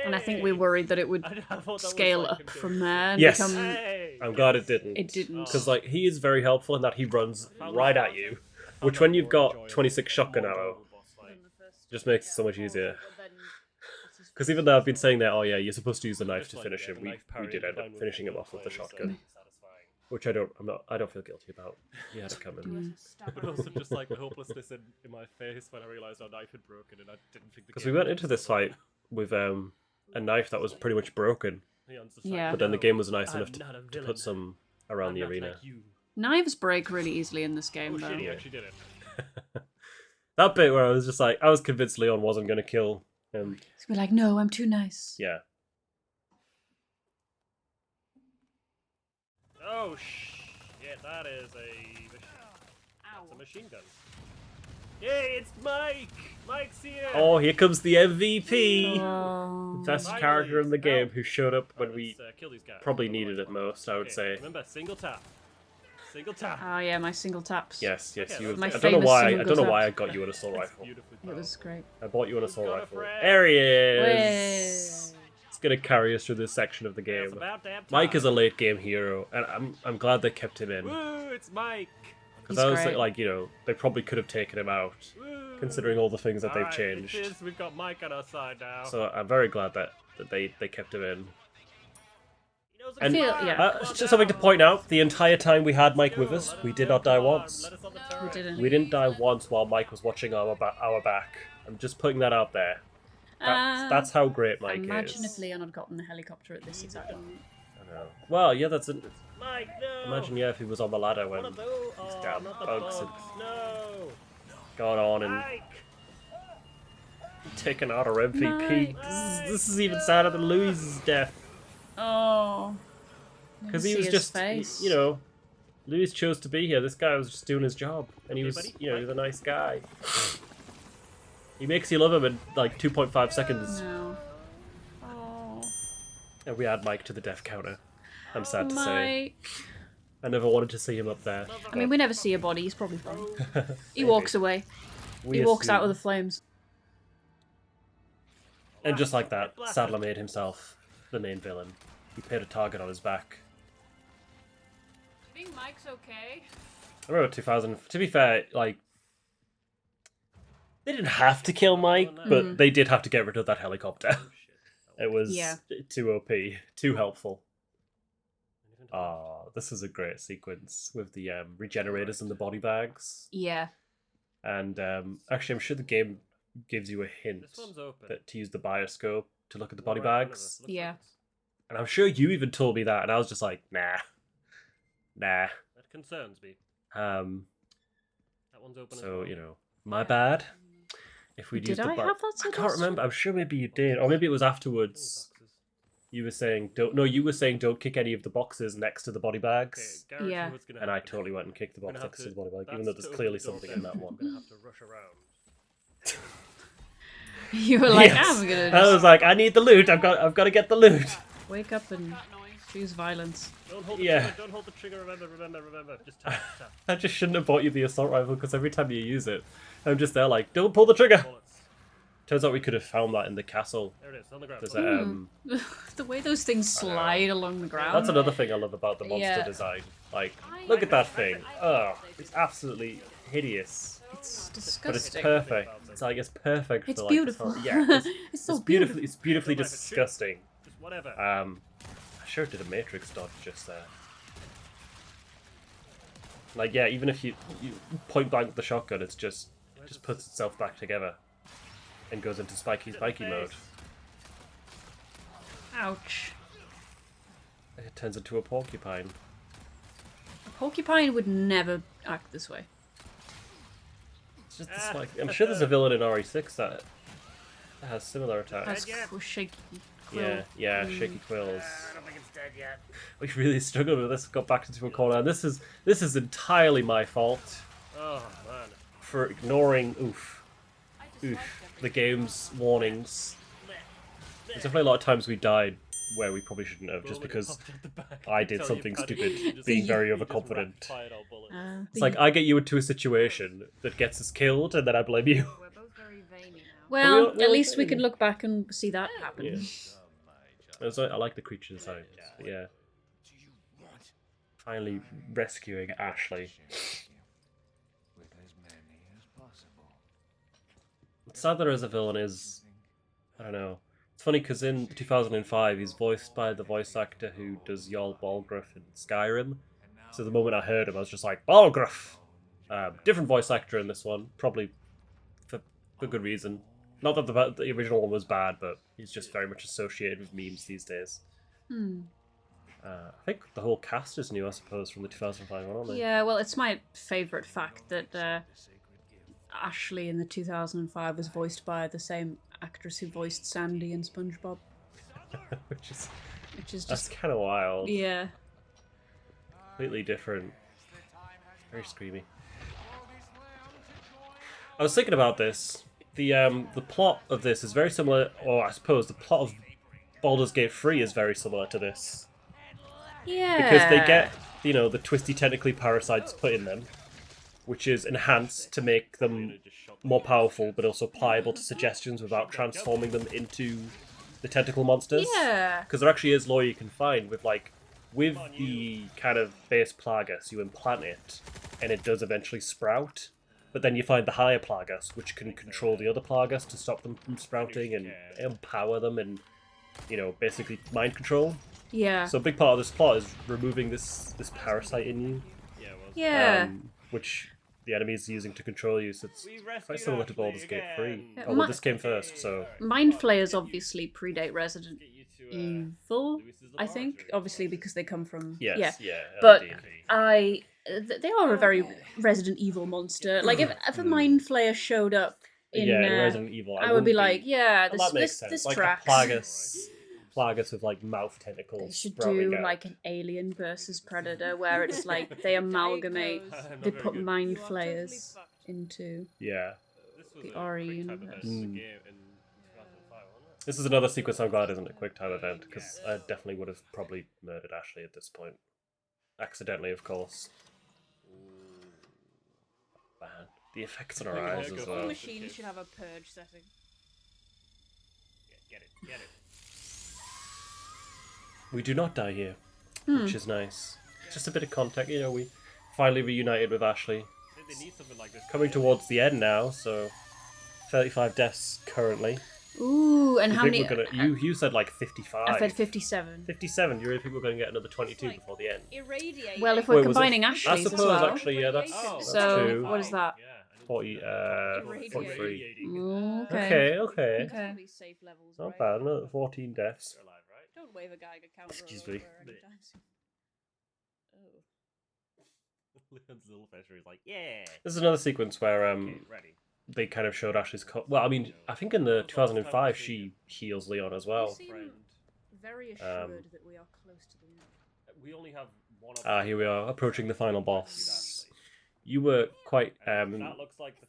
And I think we worried that it would scale up from there and Yes. become. I'm glad it didn't. It didn't. Because like he is very helpful in that he runs right at you, which when you've got 26 shotgun ammo, just makes it so much easier. Because even though I've been saying that, oh yeah, you're supposed to use the knife to finish him, we did end up finishing him off with the shotgun, which I don't feel guilty about. He had it coming. But also just like the hopelessness in my face when I realised our knife had broken and I didn't think. Because we went into this fight with a knife that was pretty much broken, Yeah. but then the game was nice enough to put some around the arena. Knives break really easily in this game, though. He actually did it. That bit where I was just like, I was convinced Leon wasn't going to kill him. We're like, no, I'm too nice. Yeah. Oh shit! That is a machine gun. Yay! It's Mike. Mike's here. Oh, here comes the MVP. Oh. Best character in the game who showed up when Let's, we kill these guys. probably needed it most, I would Okay, say. Remember, single tap. Single tap. Oh yeah, my single taps. Yes, Okay, you. my I don't know famous why. I single don't know tap. why I got you an assault rifle. Beautifully It done. was great. I bought you an assault got a rifle. friend. There he is. Way. It's gonna carry us through this section of the It's game. about damn time. Mike is a late game hero, and I'm glad they kept him in. Woo! It's Mike. Because He's I was great. like, they probably could have taken him out, Woo! considering all the things that they've Alright, changed. bitches, we've got Mike on our side now. So I'm very glad that they kept him in. He knows And yeah. just something to point out: the entire time we had Mike with us, we did not die once. We didn't. We didn't die once while Mike was watching our back. I'm just putting that out there. That's how great Mike Imagine is. if Leon had gotten the helicopter at this exact moment. I know. Well, yeah, that's it. Mike, no. Imagine, yeah, if he was on the ladder when One of those. these Oh, damn not the bugs had No. gone on and Mike. taken out our MVP. Mike. This is even sadder than Louis's death. Oh. Because he See was his just, face. Louis chose to be here. This guy was just doing his job. And he Okay, was, buddy. he was a nice guy. He makes you love him in like 2.5 seconds. No. Oh. And we add Mike to the death counter. I'm sad to say. Mike. I never wanted to see him up there. I mean, we never see a body. He's probably fine. He walks away. We He walks out assume. of the flames. And just like that, Sadler made himself the main villain. He put a target on his back. I think Mike's okay. I remember 2000. To be fair, like, they didn't have to kill Mike, but they did have to get rid of that helicopter. It was Yeah. too OP, too helpful. This is a great sequence with the regenerators and the body bags. Yeah. And actually, I'm sure the game gives you a hint This one's open. that to use the bioscope to look at the body Right in front of bags. us. Looks Yeah. like it's- And I'm sure you even told me that, and I was just like, nah. That concerns me. Um, That one's open. so, as well. my bad. If we Did used the I have that I can't suggestion? remember. I'm sure maybe you did, or maybe it was afterwards. Boxes. You were saying you were saying don't kick any of the boxes next to the body Okay, bags, Garrett, Yeah. what's gonna and I happen? totally went and kicked the We're box gonna next have to the body bag, that's even though there's to open clearly the door something then. in that We're one. gonna have to rush around. You were like, Yes. I'm gonna I just was like, I need the loot. I've got to get the loot. wake up and choose violence. Don't hold Yeah. the trigger. Don't hold the trigger. Remember. Just tap, tap. I just shouldn't have bought you the assault rifle because every time you use it, I'm just there like, don't pull the trigger. Bullets. Turns out we could have found that in the castle. There it is on the ground. There's The way those things slide along the ground. That's another thing I love about the monster Yeah. design. Like, look at that thing. Oh, it's absolutely hideous. It's But it's disgusting. perfect. It's like it's perfect. It's for, like, beautiful. This whole, yeah, It's so it's beautifully. beautiful. It's beautifully Don't mind if it shoots. disgusting. Just whatever. I sure did a Matrix dodge just there. Like, yeah, even if you point blank the shotgun, it just puts itself back together and goes into spiky mode. Ouch. It turns into a porcupine. Porcupine would never act this way. It's just this, like, I'm sure there's a villain in RE6 that has similar attacks. Has shaky quill. Yeah, shaky quills. I don't think it's dead yet. We really struggled with this. Got back into a corner, and this is entirely my fault Oh man. for ignoring the game's warnings. There's definitely a lot of times we died where we probably shouldn't have, just because I did something stupid, being very overconfident. It's like I get you into a situation that gets us killed, and then I blame you. We're both very veiny now. Well, we at all least we agree. can look back and see that happen. Yeah. I like the creature design. Yeah. Finally rescuing Ashley. With as many as possible. It's sad that as a villain is, I don't know. It's funny because in 2005 he's voiced by the voice actor who does Jarl Balgruuf in Skyrim. So the moment I heard him, I was just like, Balgruuf! Different voice actor in this one, probably for good reason. Not that the original one was bad, but he's just very much associated with memes these days. I think the whole cast is new, I suppose, from the 2005 one, aren't they? Yeah, well, it's my favourite fact that Ashley in the 2005 was voiced by the same actress who voiced Sandy in SpongeBob. which is That's just kind of wild. Yeah. Completely different. Very screamy. I was thinking about this. The plot of this is very similar, or I suppose the plot of Baldur's Gate 3 is very similar to this. Yeah. Because they get, the twisty tentacly parasites put in them, which is enhanced to make them more powerful, but also pliable to suggestions without transforming them into the tentacle monsters. Yeah. Because there actually is lore you can find with the kind of base Plagas, you implant it, and it does eventually sprout. But then you find the higher Plagas, which can control the other Plagas to stop them from sprouting and empower them and, basically mind control. Yeah. So a big part of this plot is removing this parasite in you, Yeah. which the enemy is using to control you. So it's quite similar to Baldur's Gate 3. Yeah, Although this came first, so... Mind Flayers obviously predate Resident Evil, I think. Obviously because they come from... Yes, yeah. yeah. But D&D. they are a very Resident Evil monster. Like, if a Mind Flayer showed up in Resident Evil, I would be like, yeah, Well, that makes this sense. Like tracks. a Plagas with mouth tentacles. They should sprouting do out. like an Alien versus Predator, where it's like they amalgamate, they put Mind Flayers into Yeah. the RE universe. This is another sequence I'm glad isn't a quick time event, because I definitely would have probably murdered Ashley at this point. Accidentally, of course. Man, the effects on her eyes as well. Machines should have a purge setting. Get it. We do not die here, which is nice. Just a bit of context, we finally reunited with Ashley. They need something like this. Coming towards the end now, so 35 deaths currently. Ooh, and how many? You said like 55. I've had 57. 57. Do you really think we're going to get another 22 before the end? Irradiate. Well, if we're Wait, was it- combining I Ashley's suppose as well. actually, yeah, that's So, true. what is that? 40, 43. Okay. Okay. Okay. These safe levels, Not right? bad. Another 14 deaths. Don't wave a Geiger counter Excuse over me. anytime soon. Leon's little fisher is like, yeah. This is another sequence where Ready. they kind of showed Ashley's. Well, I mean, I think in the 2005 she heals Leon as well. You seem very assured that we are close to the end. We only have one. Here we are approaching the final boss. You were quite That looks like the.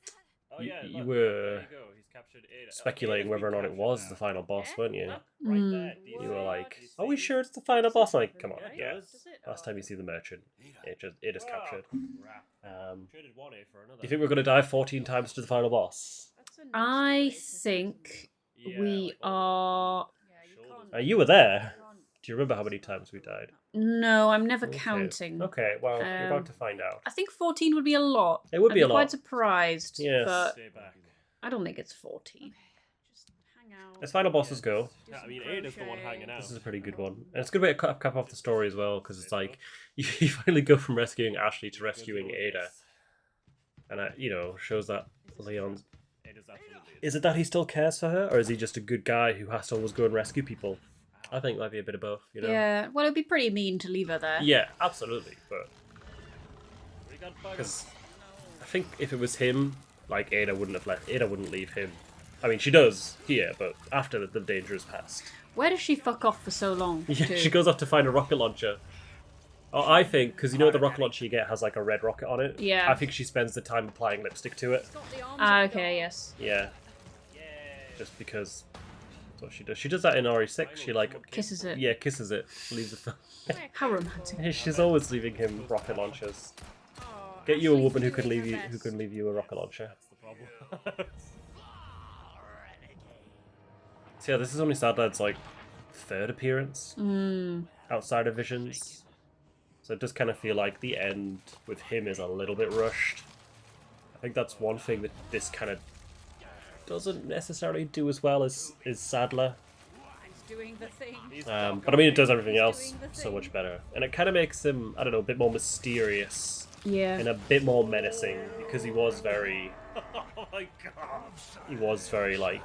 Oh you- yeah. you look, were there you go. He's captured Ada. speculating whether or not it was the final boss, weren't you? Right there. Do You were see? like, Do you "Are we see? sure it's the final boss?" I'm like, come on, Yeah, yeah. it does. Last time you see the merchant, it is captured. Crap. Traded one A for another. Do you think we're going to die 14 times to the final boss? I think Yeah, we like, are. You were there. Do you remember how many times we died? No, I'm never Okay. counting. Okay, well, you're Um, about to find out. I think 14 would be a lot. It would I'd be a lot. quite surprised. Yes. But Stay back. I don't think it's 14. Just hang out. As final bosses go, Yeah, I mean, Ada's the one hanging out. this is a pretty good one. And it's a good way to cap off the story as well, because it's like, you finally go from rescuing Ashley to rescuing Ada. And, shows that Leon's... Ada's absolutely. Is it that he still cares for her, or is he just a good guy who has to always go and rescue people? I think it might be a bit of both, Yeah, well, it'd be pretty mean to leave her there. Yeah, absolutely, but Because I think if it was him, like Ada wouldn't leave him. I mean, she does here, but after the danger has passed. Where does she fuck off for so long? Yeah, she goes off to find a rocket launcher. Oh, I think, because you know the rocket launcher you get has like a red rocket on it? Yeah. I think she spends the time applying lipstick to it. Okay, yes. Yeah. Just because that's what she does. She does that in RE6. She like... Kisses it. Yeah, kisses it. Leaves the film. How romantic. She's always leaving him rocket launchers. Get you a woman who can leave you a rocket launcher. That's the problem. So yeah, this is only Sadlad's like third appearance outside of Visions. So it does kind of feel like the end with him is a little bit rushed. I think that's one thing that this kind of doesn't necessarily do as well as Sadler. But I mean, it does everything else so much better. And it kind of makes him, I don't know, a bit more mysterious. Yeah. And a bit more menacing, because he was very... Oh my god. He was very, like,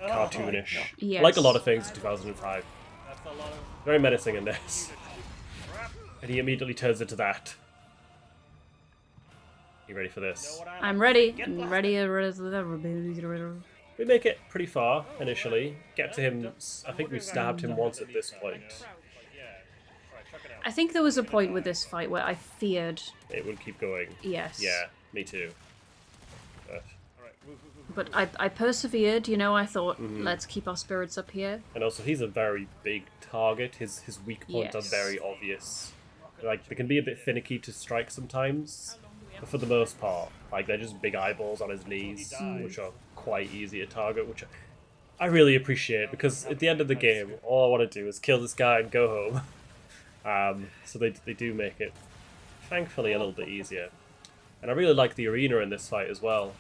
cartoonish. Yes. Like a lot of things in 2005. That's a lot of... Very menacing in this. And he immediately turns into that. You ready for this? I'm ready. I'm ready. We make it pretty far, initially. Get to him, I think we've stabbed him once at this point. I think there was a point with this fight where I feared... It would keep going. Yes. Yeah, me too. But I persevered, you know, I thought, let's keep our spirits up here. And also, he's a very big target. His weak points Yes. are very obvious. Like, they can be a bit finicky to strike sometimes, but for the most part, like, they're just big eyeballs on his knees, which are quite easy to target, which I really appreciate, because at the end of the game, all I want to do is kill this guy and go home. So they do make it, thankfully, a little bit easier. And I really like the arena in this fight as well.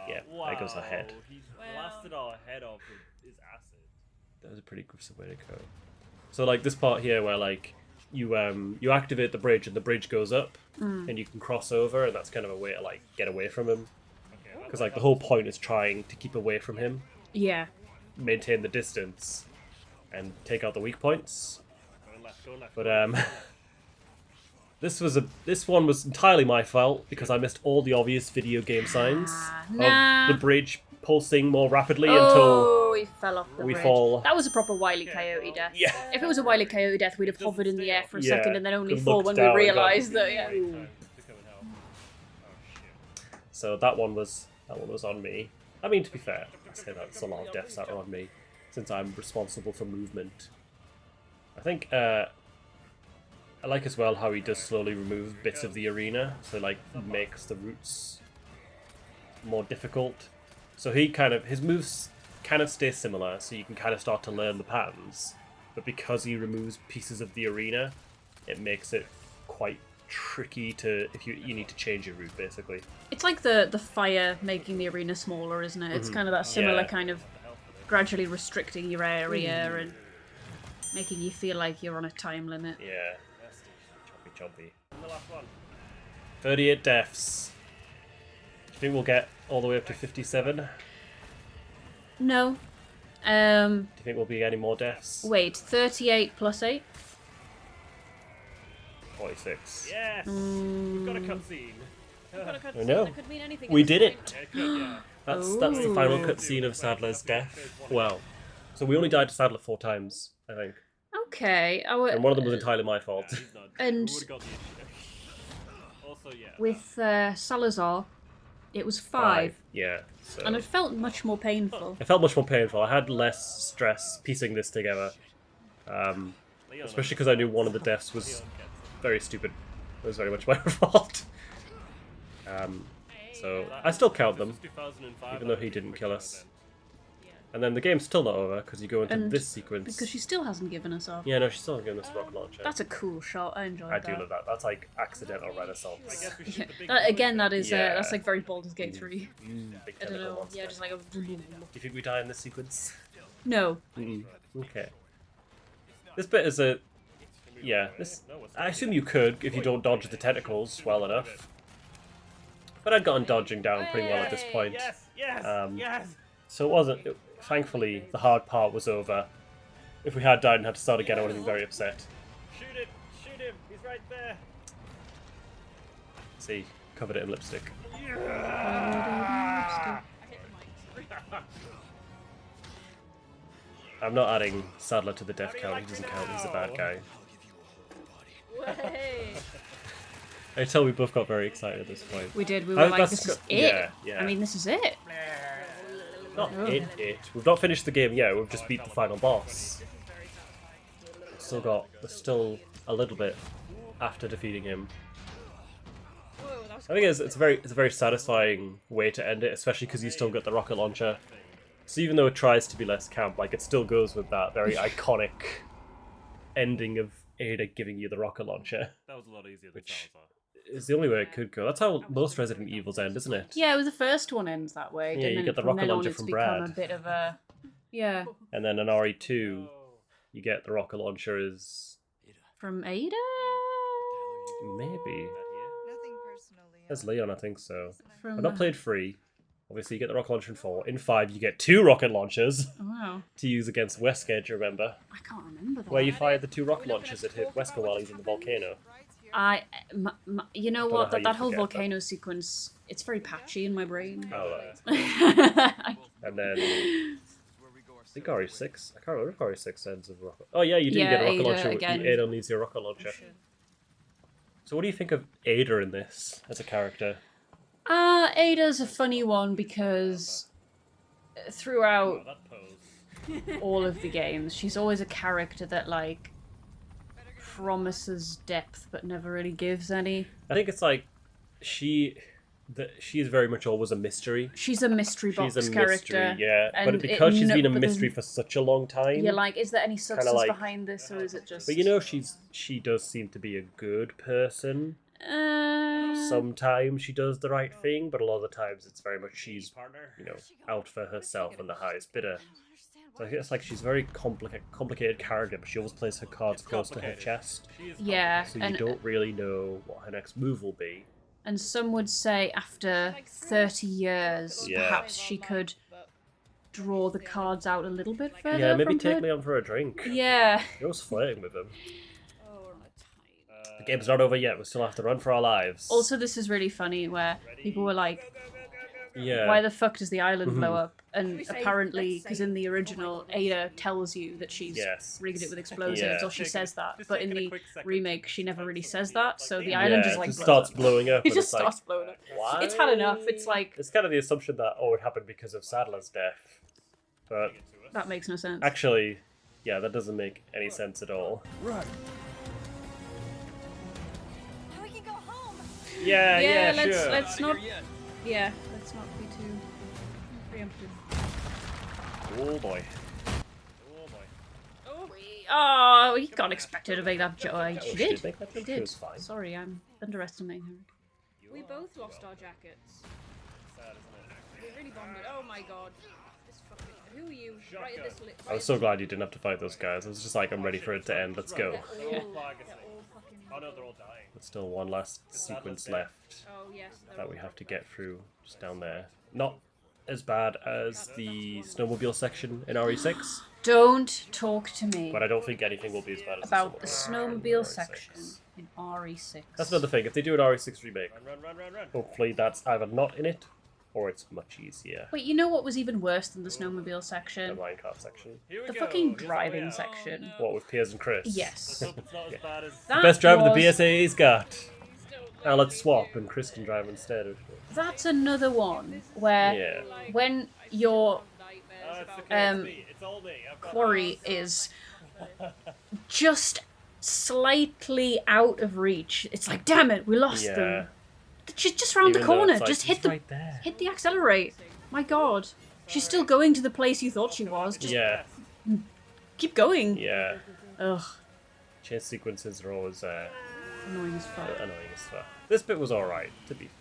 Yeah, wow. there goes our head. He blasted our head off with his acid. That was a pretty gruesome way to go. So like this part here where like you activate the bridge and the bridge goes up and you can cross over, and that's kind of a way to like get away from him. Because like the whole point is trying to keep away from him, Yeah. maintain the distance, and take out the weak points. Go left. But this one was entirely my fault because I missed all the obvious video game signs Nah. of the bridge pulsing more rapidly Oh, he fell off the we bridge. fall. That was a proper Wile E. Coyote death. Yeah. If it was a Wile E. Coyote death, we'd have hovered in the air for a Yeah, second and then only and fall looked when down we and gone, realised that, yeah. So that one was on me. I mean, to be fair, I say that's a lot of deaths that are on me, since I'm responsible for movement. I think I like as well how he does slowly remove bits of the arena, so like makes the routes more difficult. So his moves kind of stay similar, so you can kind of start to learn the patterns. But because he removes pieces of the arena, it makes it quite tricky to if you need to change your route basically. It's like the fire making the arena smaller, isn't it? It's kind of that similar Yeah. kind of gradually restricting your area and making you feel like you're on a time limit. Yeah. Chompy. And the last one. 38 deaths. Do you think we'll get all the way up to 57? No. Do you think we'll be any more deaths? Wait, 38 plus 8? 46. Yes! We've got a cutscene. I know. Could mean anything We did it! Yeah. That's the final cutscene of Sadler's death. Well, so we only died to Sadler 4 times, I think. Okay. And one of them was entirely my fault. He's not And- we would've got the issue. Also, yeah. with Salazar, it was 5. Yeah. So. And it felt much more painful. It felt much more painful. I had less stress piecing this together. Leon Especially because I knew one of the deaths was very stupid. It was very much my fault. So I still count them, even though he didn't kill us. And then the game's still not over because you go into And this sequence. Because she still hasn't given us up. Yeah, no, she's still giving us a rocket launcher. That's a cool shot. I enjoyed I that. do love that. That's like accidental renaissance. I guess we shoot Yeah. the big That, again, that is Yeah. that's like very Baldur's Gate 3. Big I don't tentacle know. monster. Yeah, just like a. Do you think we die in this sequence? No. Okay. This bit is a... Yeah, this... I assume you could if you don't dodge the tentacles well enough. But I'd gotten dodging down pretty well at this point. Yes! Yes! Yes! So it wasn't... Thankfully, the hard part was over. If we had died and had to start again, I would have been very upset. Shoot it! Shoot him! He's right there! See, covered it in lipstick. I'm not adding Sadler to the death count. He doesn't count. He's a bad guy. I tell we both got very excited at this point. We did. We were like, this is it. Yeah, yeah. I mean, this is it. Not it. We've not finished the game yet. We've just beat the final boss. There's still a little bit after defeating him. I think it's a very satisfying way to end it, especially because you still get the rocket launcher. So even though it tries to be less camp, like it still goes with that very iconic ending of Ada giving you the rocket launcher. That was a lot easier than Salazar. It's the only way it could go. That's how most Resident Evils end, isn't it? Yeah, the first one ends that way. Yeah, you get the rocket launcher from Brad. A bit of a... Yeah. And then in RE2, you get the rocket launcher as... From Ada? Maybe. Nothing personally. As Leon, I think so. From... I've not played 3. Obviously, you get the rocket launcher in 4. In 5, you get 2 rocket launchers Wow. to use against Wesker, do you remember? I can't remember that. Where you fired the 2 rocket launchers that hit Wesker while he's in the volcano. You know Don't what? know how That you whole forget volcano sequence, it's very patchy in my brain. Oh, and then... I think RE6. I can't remember if RE6 ends with rocket... Oh yeah, you do get a rocket launcher. Again. Ada needs your rocket launcher. So what do you think of Ada in this as a character? Ada's a funny one because throughout all of the games, she's always a character that, like, promises depth but never really gives any. I think it's like she is very much always a mystery. She's a mystery box She's a character. mystery, yeah. and But because she's been a but mystery for such a long time. you're like, is there any substance like- behind this, or is it just... But you know, she does seem to be a good person. Sometimes she does the right thing, but a lot of the times it's very much she's, out for herself and the highest bidder. So I guess like she's a very complicated character, but she always plays her cards close to her chest. Yeah, So you and don't really know what her next move will be. and some would say after 30 years, Yeah. perhaps she could draw the cards out a little bit further. Yeah, maybe from take her. Leon for a drink. Yeah. You're always flirting with him. The game's not over yet. We still have to run for our lives. Also, this is really funny where people were like, yeah. why the fuck does the island blow up? And apparently, because in the original, Ada tells you that she's rigged it with explosives, Yeah. or she says that. But in the quick second. remake, she never really says that, so the island just like just blows starts up. blowing up. It and just it's like, starts blowing up. why? It's had enough. It's like, It's kind of the assumption that, it happened because of Sadler's death. But that makes no sense. actually, yeah, that doesn't make any sense at all. Right. We can go home. Yeah, let's sure. let's not let's not be too preemptive. Oh boy. Oh, you can't expect her to make that joke. She she did. did make that She joke. She did. was fine. Sorry, I'm underestimating her. We both lost our jackets. We really bonded. Oh my god. This fucking... Who are you? Right at this lit... I was so glad you didn't have to fight those guys. I was just like, I'm ready for it to end. Let's go. Oh no, they're all dying. There's still one last sequence left Oh yes. that we have to get through just down there. Not as bad as the snowmobile section in RE6, Don't talk to me but I don't think anything will be as bad as about the section snowmobile in RE6. section in RE6. That's another thing. If they do an RE6 remake, Run. hopefully that's either not in it or it's much easier. Wait, you know what was even worse than the snowmobile The section? minecart section. Here we The go. fucking Here's driving the way out. section. What, with Piers and Chris? Yes. Let's hope it's not as bad as... That Best driver the was- BSAA's got. Now let's swap and Chris can drive instead of... That's another one where Yeah. when your Oh, it's okay, Um, it's me. It's all me. I've got quarry is just slightly out of reach, it's like, damn it, we lost Yeah. them. She's just round the Even though corner. it's like, Just hit he's the right there. hit the accelerate. My God, she's still going to the place you thought she was. Just Yeah, keep going. yeah. Ugh, Chase sequences are always annoying as fuck. annoying as fuck. This bit was alright.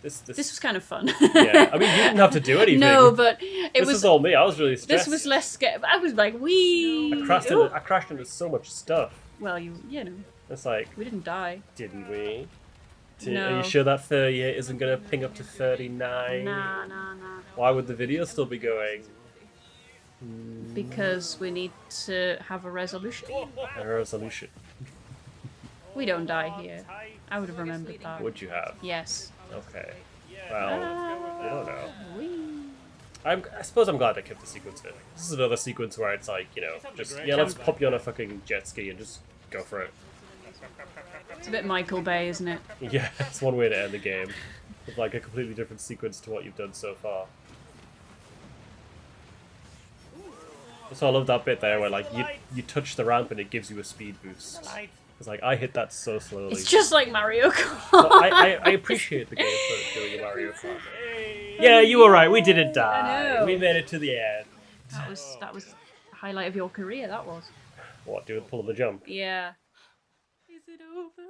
This This was kind of fun. yeah. I mean, you didn't have to do anything. No, but it this was. was all me. I was really stressed. This was less scary. I was like, wee. I crashed into so much stuff. Well, you know, It's like, we didn't die. didn't we? Are No. you sure that 38 isn't going to ping up to 39? Nah. Why would the video still be going? Because we need to have a resolution. A resolution. We don't die here. I would have remembered that. Would you have? Yes. Okay. Well, I don't know. I suppose I'm glad they kept the sequence in. This is another sequence where it's like, you know, just, yeah, let's pop you on a fucking jet ski and just go for it. It's a bit Michael Bay, isn't it? Yeah, it's one way to end the game. With like a completely different sequence to what you've done so far. So I love that bit there where like you touch the ramp and it gives you a speed boost. It's like I hit that so slowly. It's just like Mario Kart. But I appreciate the game for doing a Mario Kart. Yeah, you were right. We didn't die. We made it to the end. That was the highlight of your career. That was. What, doing pulling the jump? Yeah. Is it over?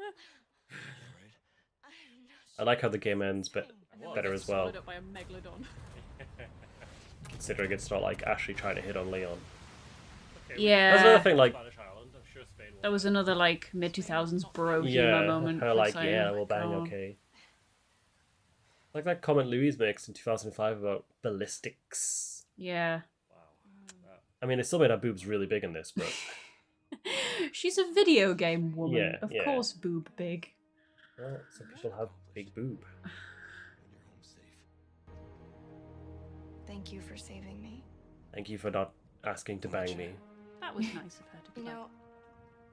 I like how the game ends, but better as well. Up by a megalodon. Considering it's not like Ashley trying to hit on Leon. Yeah. That's another thing, like. That was another like mid 2000s bro humor Yeah, moment. her like, yeah, we'll bang, oh. okay. Like that comment Louise makes in 2005 about ballistics. Yeah. I mean, they still made her boobs really big in this, but She's a video game woman. Yeah, of yeah. course, boob big. well, some people have big boob. Thank you for saving me. Thank you for not asking to bang me. That was nice of her to do. You know,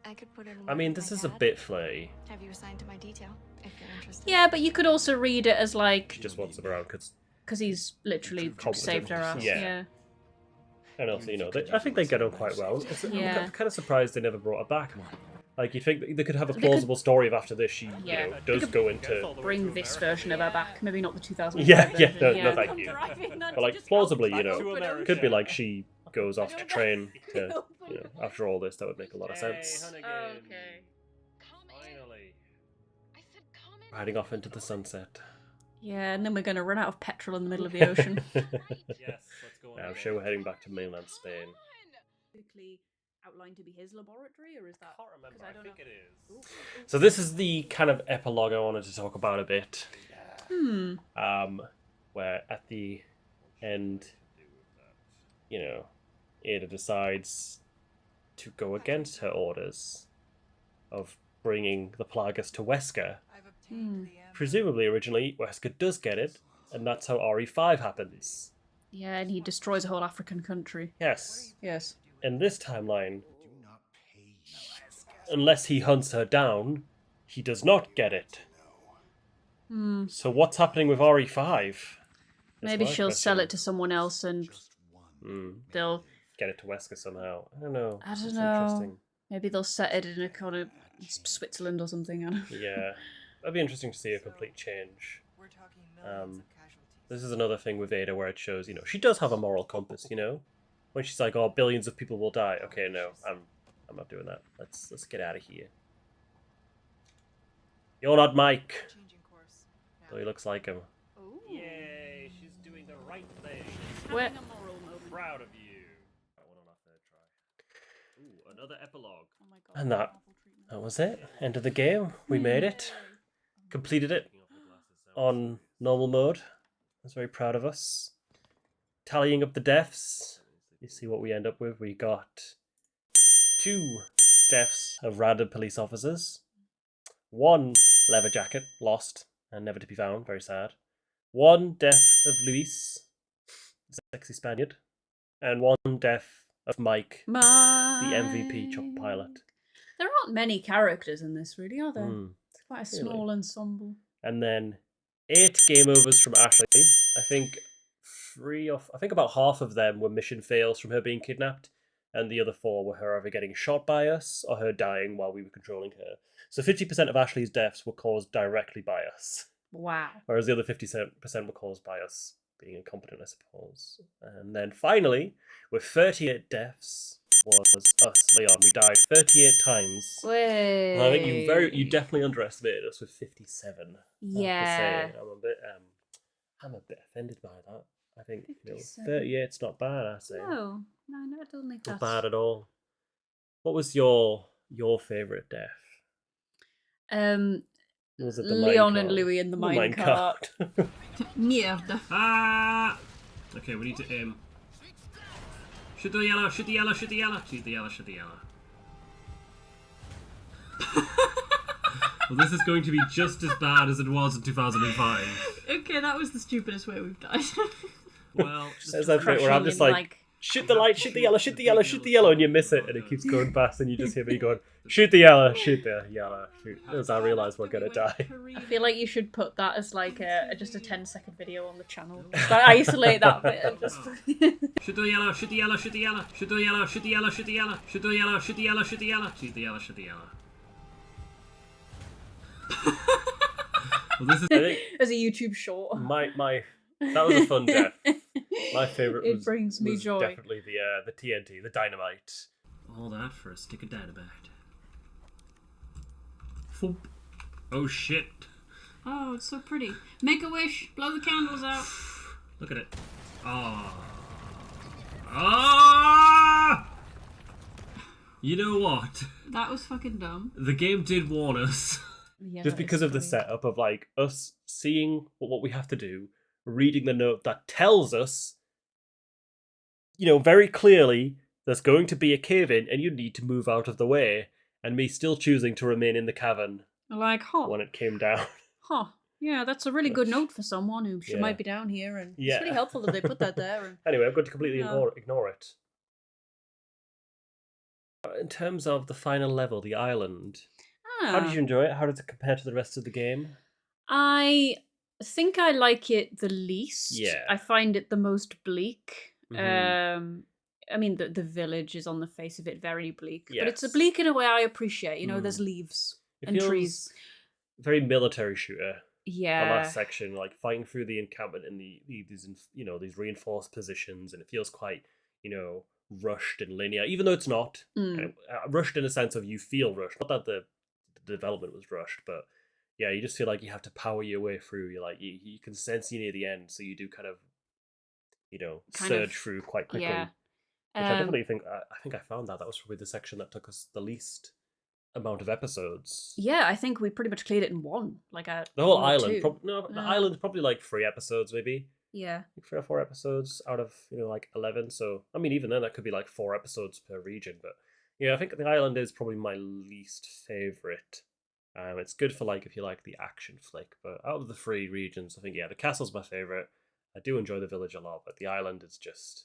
I could put it in I mean, with this my is a dad. bit flirty. Have you assigned to my detail if you're interested? Yeah, but you could also read it as like She just wants them around because, he's literally Competent. saved her ass. Yeah. Yeah. and also, you know, I think they get on quite well. Yeah. I'm kind of surprised they never brought her back. Like, you think that they could have a plausible story if after this she, Yeah. you know, does go into. Bring this version of her back. Maybe not the 2005 Yeah, version. no, thank you. But like, plausibly, you know, could be like she goes off to train to, you know, after all this, that would make a lot of sense. Okay. Finally. Riding off into the sunset. Yeah, and then we're going to run out of petrol in the middle of the ocean. Yes, let's go on. I'm sure we're heading back to mainland Spain. Quickly outlined to be his laboratory, or is that? I can't remember. I think it is. So this is the kind of epilogue I wanted to talk about a bit. Where at the end, you know, Ada decides to go against her orders of bringing the Plagas to Wesker. I've obtained the answer. Presumably, originally, Wesker does get it, and that's how RE5 happens. Yeah, and he destroys a whole African country. Yes. Yes. In this timeline, unless he hunts her down, he does not get it. So what's happening with RE5? Maybe she'll sell it to someone else and they'll... Get it to Wesker somehow. I don't know. I don't It's know. Interesting. Maybe they'll set it in a kind of Switzerland or something. I don't know. Yeah. That'd be interesting to see a complete change. We're talking millions of casualties. This is another thing with Ada where it shows, you know, she does have a moral compass, you know? When she's like, oh, billions of people will die. Okay, no, I'm not doing that. Let's get out of here. You're not Mike. Changing course. Though he looks like him. Yay, she's doing the right thing. Where... Proud of you. That one on our third try. Ooh, another epilogue. Oh my God. And that was it. End of the game. We made it. Completed it on normal mode. I was very proud of us. Tallying up the deaths. You see what we end up with. We got 2 deaths of random police officers. 1 leather jacket lost and never to be found. Very sad. 1 death of Luis, the sexy Spaniard. And 1 death of Mike, the MVP chopper pilot. There aren't many characters in this, really, are there? It's quite a Really? small ensemble. And then 8 game overs from Ashley. I think about half of them were mission fails from her being kidnapped, and the other 4 were her either getting shot by us or her dying while we were controlling her. So 50% of Ashley's deaths were caused directly by us, Wow. whereas the other 50% were caused by us being incompetent, I suppose. And then finally, with 38 deaths, was us, Leon. We died 38 times. Wait. And I think you definitely underestimated us with 57. Yeah. I'm a bit offended by that. I think 57. 38's not bad. I say No, I don't think not that's bad at all. What was your favourite death? Was it the Leon minecart? and Louis in the minecart. Mierda. Ah! Okay, we need to aim. Shoot the yellow, shoot the yellow, shoot the yellow, shoot the yellow, shoot the yellow. Well, this is going to be just as bad as it was in 2005. Okay, that was the stupidest way we've died. Well, There's that bit where I'm just like, shoot the light, shoot the yellow, shoot the yellow, shoot the yellow, and you miss it, and it keeps going past, and you just hear me going, shoot the yellow, shoot the yellow, shoot. As I realise we're gonna die. I feel like you should put that as like just a 10-second video on the channel. Just like isolate that bit and just. Shoot the yellow, shoot the yellow, shoot the yellow, shoot the yellow, shoot the yellow, shoot the yellow, shoot the yellow, shoot the yellow, shoot the yellow, shoot the yellow, shoot the yellow. Well, this is, I think, as a YouTube short. That was a fun death. My favourite It brings me joy. Definitely the TNT, the dynamite. all that for a stick of dynamite. Foop. Oh shit. Oh, it's so pretty. Make a wish. Blow the candles out. Look at it. Ah. Ah! You know what? That was fucking dumb. The game did warn us. Yeah, Just because of the setup of like us seeing what we have to do, reading the note that tells us, very clearly there's going to be a cave-in and you need to move out of the way, and me still choosing to remain in the cavern Like, when it came down. Yeah, that's a really good note for someone who might be down here, and it's really helpful that they put that there. And... Anyway, I'm going to completely ignore it. In terms of the final level, the island, how did you enjoy it? How does it compare to the rest of the game? I think I like it the least. Yeah. I find it the most bleak. Mm-hmm. I mean, the village is on the face of it very bleak, Yes. but it's a bleak in a way I appreciate. There's leaves and trees. Very military shooter. Yeah. The last section, like fighting through the encampment in these reinforced positions, and it feels quite rushed and linear, even though it's not. Rushed in a sense of you feel rushed, not that the development was rushed, but yeah, you just feel like you have to power your way through. You're like you can sense you near the end, so you do kind of surge through quite quickly. Yeah. Which I definitely think I found that was probably the section that took us the least amount of episodes. Yeah, I think we pretty much cleared it in one. Like the whole island. The island's probably like 3 episodes, maybe. Yeah. Like 3 or 4 episodes out of like 11. So I mean, even then, that could be like 4 episodes per region. But yeah, I think the island is probably my least favorite. It's good for like if you like the action flick. But out of the 3 regions, I think the castle's my favorite. I do enjoy the village a lot, but the island is just,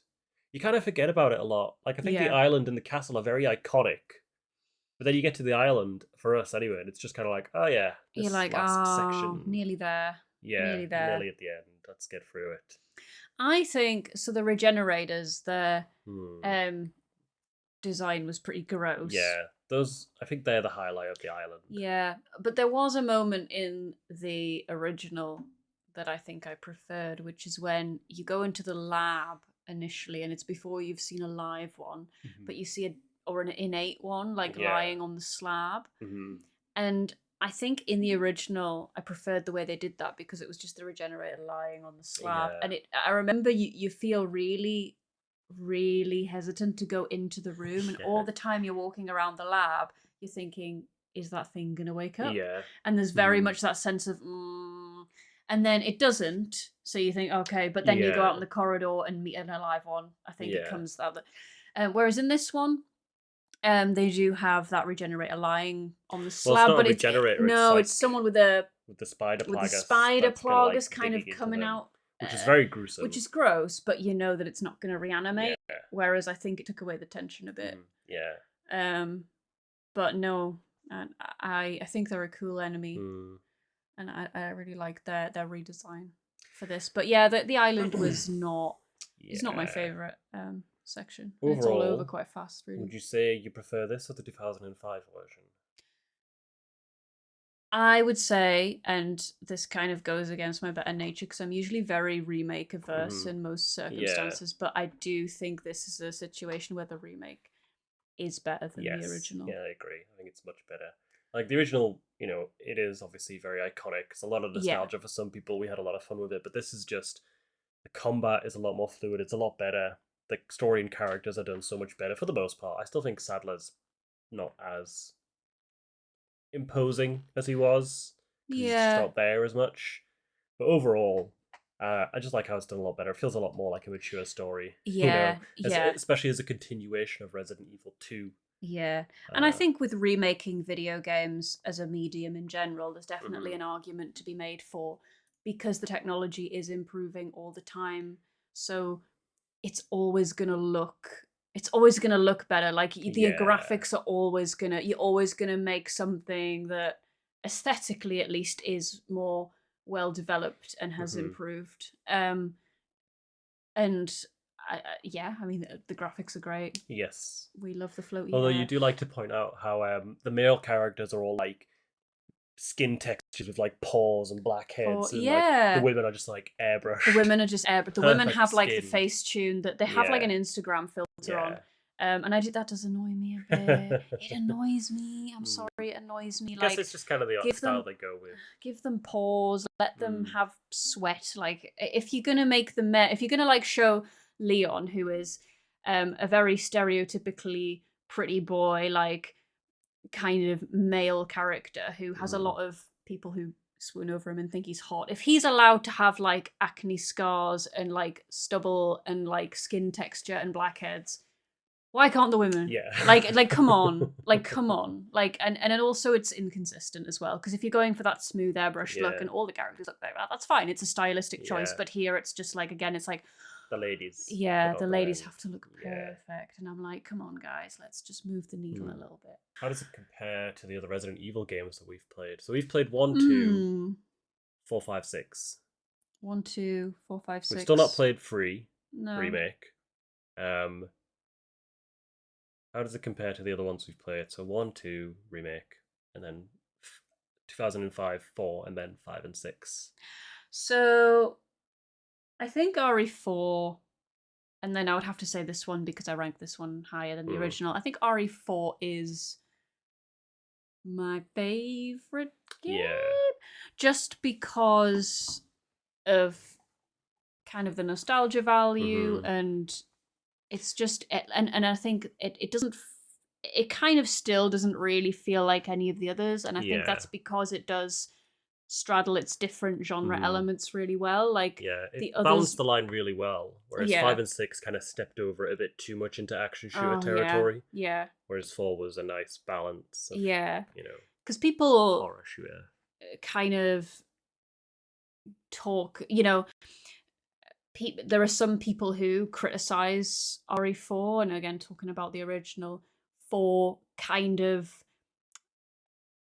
you kind of forget about it a lot. Like I think the island and the castle are very iconic. But then you get to the island, for us anyway, and it's just kind of like, oh yeah, this you're like, section. nearly there. Yeah, nearly there. Nearly at the end. Let's get through it. I think, so the regenerators, their design was pretty gross. Yeah, I think they're the highlight of the island. Yeah, but there was a moment in the original that I think I preferred, which is when you go into the lab initially, and it's before you've seen a live one, but you see an innate one, lying on the slab. Mm-hmm. And I think in the original, I preferred the way they did that because it was just the regenerator lying on the slab. Yeah. And I remember you feel really, really hesitant to go into the room. And all the time you're walking around the lab, you're thinking, is that thing going to wake up? Yeah. And there's very much that sense of, and then it doesn't. So you think, okay, but then you go out in the corridor and meet an alive one. I think it comes out that. Whereas in this one, they do have that regenerator lying on the slab, well, it's not but a regenerator, it's someone with the spider plagas. With the spider plagas kind of coming out, which is very gruesome. Which is gross, but you know that it's not going to reanimate. Yeah. Whereas I think it took away the tension a bit. Yeah. But no, I think they're a cool enemy, and I really like their redesign for this. But yeah, the island was not. It's not my favorite. Section. Overall, it's all over quite fast, really. Would you say you prefer this or the 2005 version? I would say, and this kind of goes against my better nature because I'm usually very remake averse in most circumstances, but I do think this is a situation where the remake is better than the original. Yeah, I agree. I think it's much better. Like the original, it is obviously very iconic. It's a lot of nostalgia for some people. We had a lot of fun with it, but this is just, the combat is a lot more fluid. It's a lot better. The story and characters are done so much better for the most part. I still think Sadler's not as imposing as he was. He's just not there as much. But overall, I just like how it's done a lot better. It feels a lot more like a mature story. Yeah, especially as a continuation of Resident Evil 2. Yeah. And I think with remaking video games as a medium in general, there's definitely an argument to be made for, because the technology is improving all the time. So it's always going to look better. Like the graphics are you're always going to make something that aesthetically at least is more well developed and has improved. And I mean, the graphics are great. Yes. We love the floaty Although hair. you do like to point out how the male characters are all like skin textures with like paws and black heads, and like the women are just like airbrushed. The women are just airbrushed. The women have like the skin. face tune that they have like an Instagram filter on. And that does annoy me a bit. It annoys me. I'm sorry, it annoys me. I guess it's just kind of the art style they go with. Give them pause. Let them have sweat. Like if you're gonna make them, if you're gonna like show Leon, who is a very stereotypically pretty boy, like kind of male character who has a lot of people who swoon over him and think he's hot. If he's allowed to have like acne scars and like stubble and like skin texture and blackheads, why can't the women? Yeah. Like come on. Like come on. Like and also it's inconsistent as well, because if you're going for that smooth airbrush look and all the characters look like that, that's fine. It's a stylistic choice, but here it's just like, again, it's like the ladies. Yeah, the ladies have to look perfect. And I'm like, come on guys, let's just move the needle a little bit. How does it compare to the other Resident Evil games that we've played? So we've played 1, 2, 4, 5, 6. 1, 2, 4, 5, 6. We've still not played 3 No. remake. How does it compare to the other ones we've played? So 1, 2 remake, and then 2005, 4, and then 5 and 6. So I think RE4, and then I would have to say this one because I rank this one higher than the original. I think RE4 is my favorite game. Yeah. Just because of kind of the nostalgia value, and it's just, and I think it doesn't, it kind of still doesn't really feel like any of the others, and I think that's because it does straddle its different genre elements really well. Like it balanced the line really well, whereas 5 and 6 kind of stepped over it a bit too much into action shooter territory. Yeah. Whereas 4 was a nice balance of, because people horror shooter kind of talk, there are some people who criticize RE4, and again talking about the original, for kind of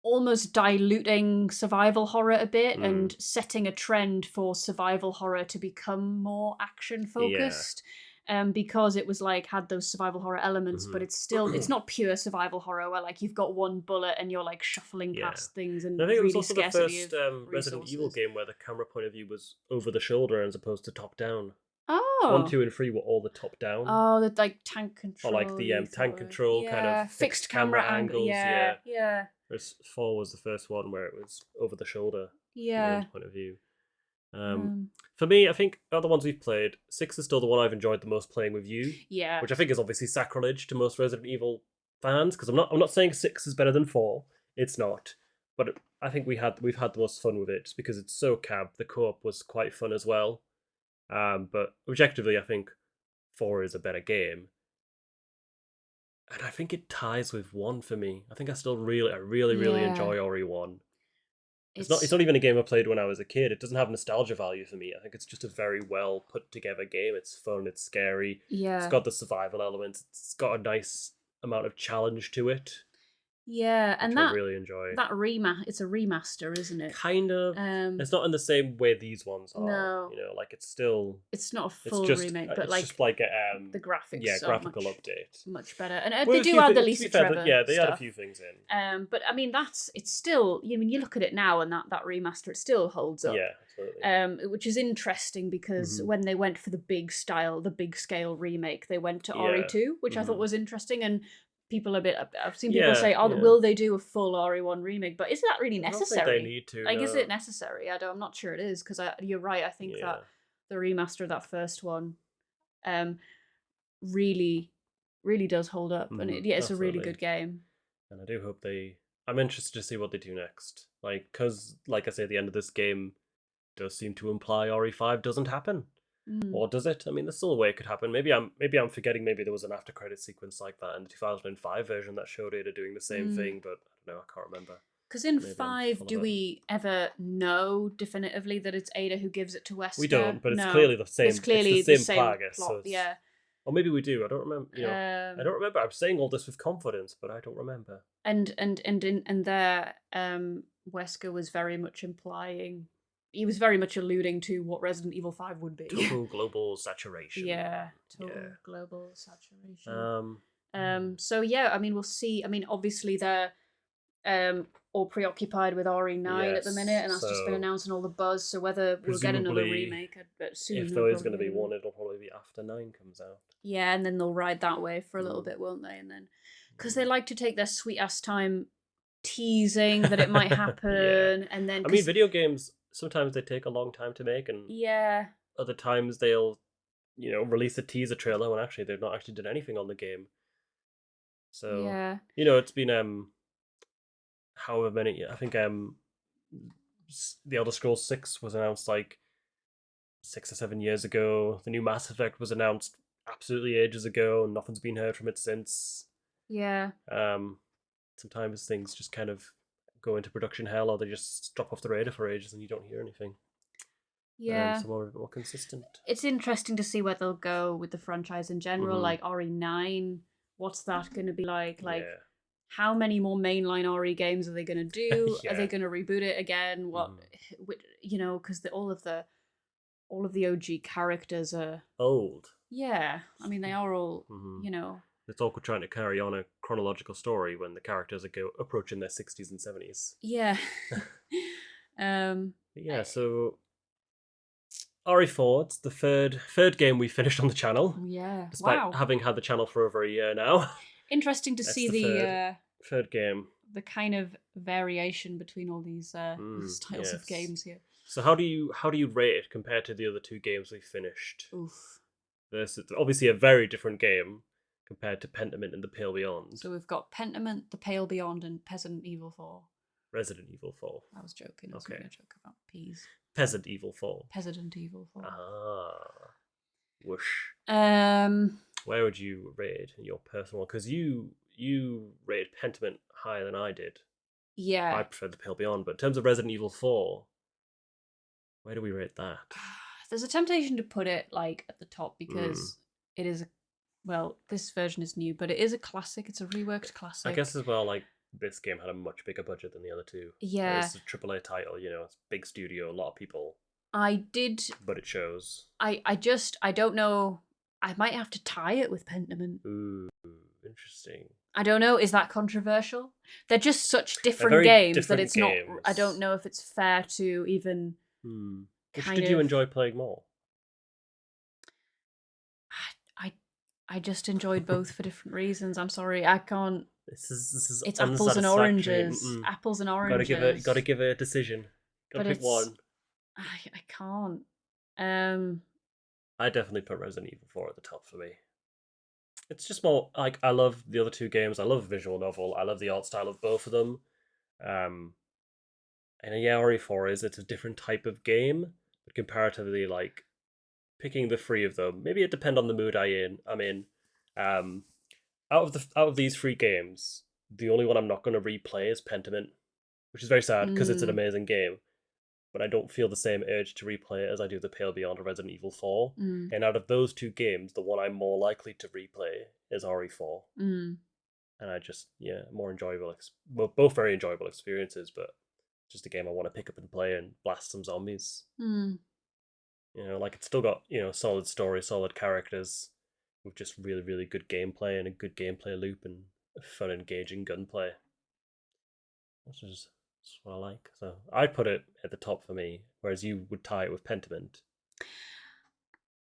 almost diluting survival horror a bit and setting a trend for survival horror to become more action focused. Because it was like had those survival horror elements, but it's not pure survival horror where like you've got one bullet and you're like shuffling past things and I think really it was also the first Resident resources. Evil game where the camera point of view was over the shoulder as opposed to top down. Oh, 1, 2, and 3 were all the top down. Oh, the like tank control. Or like the tank control kind of fixed camera angles. Yeah. Whereas 4 was the first one where it was over the shoulder. Yeah. Point of view. For me, I think other ones we've played, 6 is still the one I've enjoyed the most playing with you. Yeah. Which I think is obviously sacrilege to most Resident Evil fans, because I'm not saying 6 is better than 4. It's not. But I think we've had the most fun with it just because it's so cab. The co-op was quite fun as well. But objectively, I think 4 is a better game. And I think it ties with 1 for me. I think I really enjoy RE1. It's not even a game I played when I was a kid. It doesn't have nostalgia value for me. I think it's just a very well put together game. It's fun, it's scary. Yeah. It's got the survival elements. It's got a nice amount of challenge to it. Yeah, and I really enjoy. That it's a remaster, isn't it? Kind of. It's not in the same way these ones are. No. Like it's still. It's not a full remake, but it's like just like the graphics. Yeah, graphical update. Much better, and they do add the Lisa Trevor. They add a few things in. But I mean, it's still. I mean, you look at it now, and that remaster, it still holds up. Yeah, absolutely. Which is interesting because when they went for the big scale remake, they went to RE2, which I thought was interesting, and people I've seen people say, will they do a full RE1 remake? But is that really necessary? I don't think they need to. Like, is it necessary? I'm not sure it is, because you're right. I think that the remaster of that first one really, really does hold up. And it's a really good game. And I do hope I'm interested to see what they do next. Like, because, like I say, the end of this game does seem to imply RE5 doesn't happen. Or does it? I mean, there's still a way it could happen. Maybe I'm forgetting. Maybe there was an after credit sequence like that in the 2005 version that showed Ada doing the same thing, but I don't know. I can't remember. Because in 5, do we ever know definitively that it's Ada who gives it to Wesker? We don't, but it's clearly the same. It's clearly the same plot, I guess. plot, So yeah. Or maybe we do. I don't remember. I don't remember. I'm saying all this with confidence, but I don't remember. And there, Wesker was very much implying. He was very much alluding to what Resident Evil 5 would be. Total global saturation. Yeah, global saturation. So yeah, I mean, we'll see. I mean, obviously they're all preoccupied with RE9 at the minute, and that's just been announced and all the buzz. So whether we'll get another remake soon, if there is going to be one, it'll probably be after 9 comes out. Yeah, and then they'll ride that wave for a little bit, won't they? And then because they like to take their sweet ass time teasing that it might happen, and then I mean, video games sometimes they take a long time to make, and other times they'll release a teaser trailer when actually they've not actually done anything on the game. So it's been however many. I think the Elder Scrolls 6 was announced like 6 or 7 years ago. The new Mass Effect was announced absolutely ages ago, and nothing's been heard from it since. Yeah. Sometimes things just kind of go into production hell, or they just drop off the radar for ages, and you don't hear anything. Yeah. So more consistent. It's interesting to see where they'll go with the franchise in general. Like RE9, what's that going to be like? Like, how many more mainline RE games are they going to do? Are they going to reboot it again? What, because all of the OG characters are old. Yeah, I mean they are all. It's awkward trying to carry on a chronological story when the characters are approaching their 60s and 70s. Yeah. So RE4, it's the third game we finished on the channel. Yeah. Despite having had the channel for over a year now. Interesting to see the third game. The kind of variation between all these styles of games here. So how do you rate it compared to the other 2 games we finished? Oof. Versus obviously a very different game compared to Pentiment and The Pale Beyond. So we've got Pentiment, The Pale Beyond, and Resident Evil 4. Resident Evil 4. I was joking. I was going to joke about peas. Peasant Evil 4. Peasant Evil 4. Ah. Whoosh. Where would you rate it in your personal one? Because you rated Pentiment higher than I did. Yeah. I prefer The Pale Beyond, but in terms of Resident Evil 4, where do we rate that? There's a temptation to put it like at the top because it is this version is new, but it is a classic. It's a reworked classic. I guess as well, like this game had a much bigger budget than the other 2. Yeah, it's a AAA title. It's a big studio, a lot of people. But it shows. I don't know. I might have to tie it with Pentiment. Ooh, interesting. I don't know. Is that controversial? They're just such different games that it's not. I don't know if it's fair to even. Which did you enjoy playing more? I just enjoyed both for different reasons. I'm sorry, I can't. This is it's apples and oranges. Apples and oranges. Gotta give it a decision. Gotta pick one. I can't. I definitely put Resident Evil 4 at the top for me. It's just more like I love the other 2 games. I love visual novel. I love the art style of both of them. And RE4 it's a different type of game, but comparatively, like picking the 3 of them, maybe it depends on the mood I'm in. Out of these 3 games, the only one I'm not going to replay is Pentiment, which is very sad because it's an amazing game. But I don't feel the same urge to replay it as I do The Pale Beyond or Resident Evil 4. And out of those 2 games, the one I'm more likely to replay is RE4. And I just, more enjoyable, both very enjoyable experiences, but just a game I want to pick up and play and blast some zombies. It's still got, solid story, solid characters, with just really, really good gameplay and a good gameplay loop and fun, engaging gunplay. That's what I like. So I'd put it at the top for me, whereas you would tie it with Pentiment.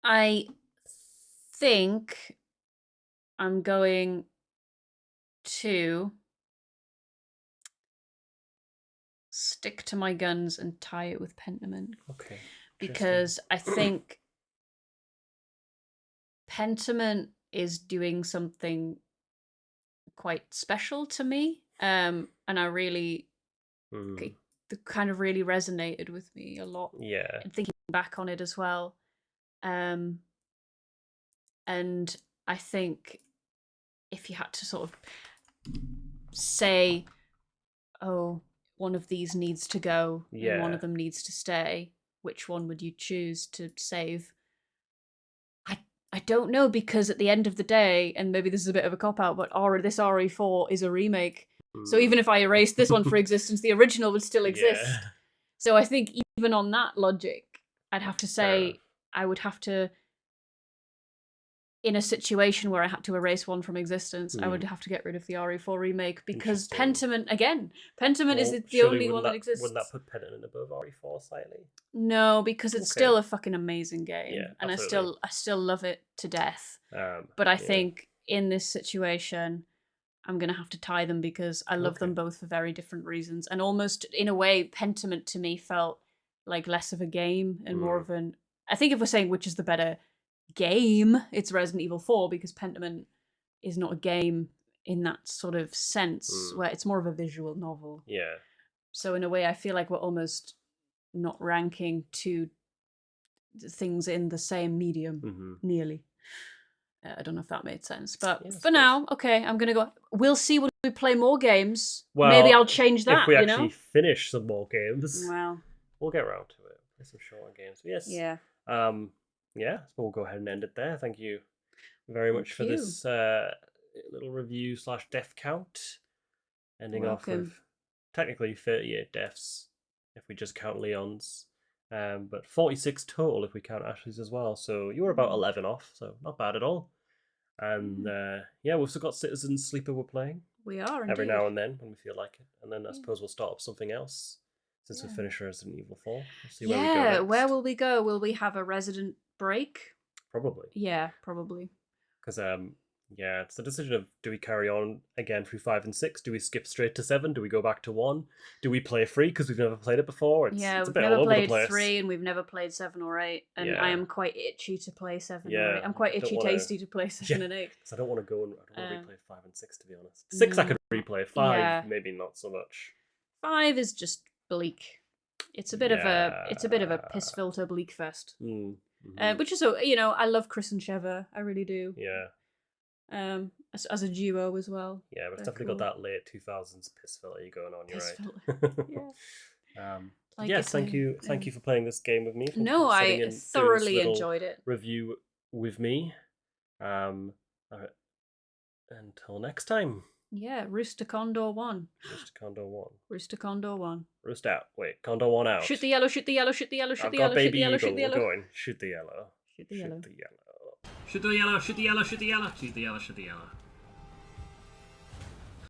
I think I'm going to stick to my guns and tie it with Pentiment. Okay. Because I think Pentiment is doing something quite special to me. And I really kind of really resonated with me a lot. Yeah. And thinking back on it as well. And I think if you had to sort of say, oh, one of these needs to go and one of them needs to stay, which one would you choose to save? I don't know, because at the end of the day, and maybe this is a bit of a cop-out, but this RE4 is a remake. So even if I erased this one for existence, the original would still exist. Yeah. So I think even on that logic, I'd have to say I would have to, in a situation where I had to erase one from existence, I would have to get rid of the RE4 remake, because Pentiment is the only one that exists. Wouldn't that put Pentiment above RE4 slightly? No, because it's still a fucking amazing game, Yeah, and absolutely. I still love it to death. But I think in this situation, I'm gonna have to tie them, because I love them both for very different reasons, and almost in a way, Pentiment to me felt like less of a game and more of an. I think if we're saying which is the better game, it's Resident Evil 4, because Pentiment is not a game in that sort of sense, where it's more of a visual novel. Yeah. So in a way, I feel like we're almost not ranking two things in the same medium, nearly. I don't know if that made sense, but for now, okay, I'm gonna go. We'll see when we play more games. Well, maybe I'll change that. If we actually finish some more games, we'll get around to it. Play some shorter games. Yes. Yeah. Yeah, so we'll go ahead and end it there. Thank you very much for this little review / death count. Ending off with technically 38 deaths if we just count Leon's, but 46 total if we count Ashley's as well. So you were about 11 off, so not bad at all. And we've still got Citizen Sleeper we're playing. We are, every now and then when we feel like it. And then I suppose we'll start up something else. Since we finished Resident Evil 4. We'll see where we go next. Where will we go? Will we have a Resident break? Probably. Yeah, probably. Because, it's the decision of, do we carry on again through 5 and 6? Do we skip straight to 7? Do we go back to 1? Do we play 3 because we've never played it before? It's we've never played 3 and we've never played 7 or 8. And I am quite itchy to play 7 or 8. I'm quite itchy-tasty to play 7 and 8. Because I don't want to go and replay 5 and 6, to be honest. 6 I could replay. 5, maybe not so much. 5 is just bleak. It's a bit of a piss filter bleak fest. Which is I love Chris and Sheva, I really do. Yeah. As a duo as well. Yeah, but it's definitely got that late 2000s piss filter going on. You're right. Yes, thank you for playing this game with me. No, I thoroughly enjoyed it. Review with me. Until next time. Yeah, Rooster Condor 1. Rooster Condor 1. Rooster Condor 1. Roost out. Wait, Condor 1 out. Shoot the yellow, shoot the yellow, shoot the yellow, shoot the yellow, shoot the yellow, shoot the yellow. We're going. Shoot the yellow. Shoot the yellow. Shoot the yellow. Shoot the yellow, shoot the yellow, shoot the yellow, shoot the yellow, shoot the yellow.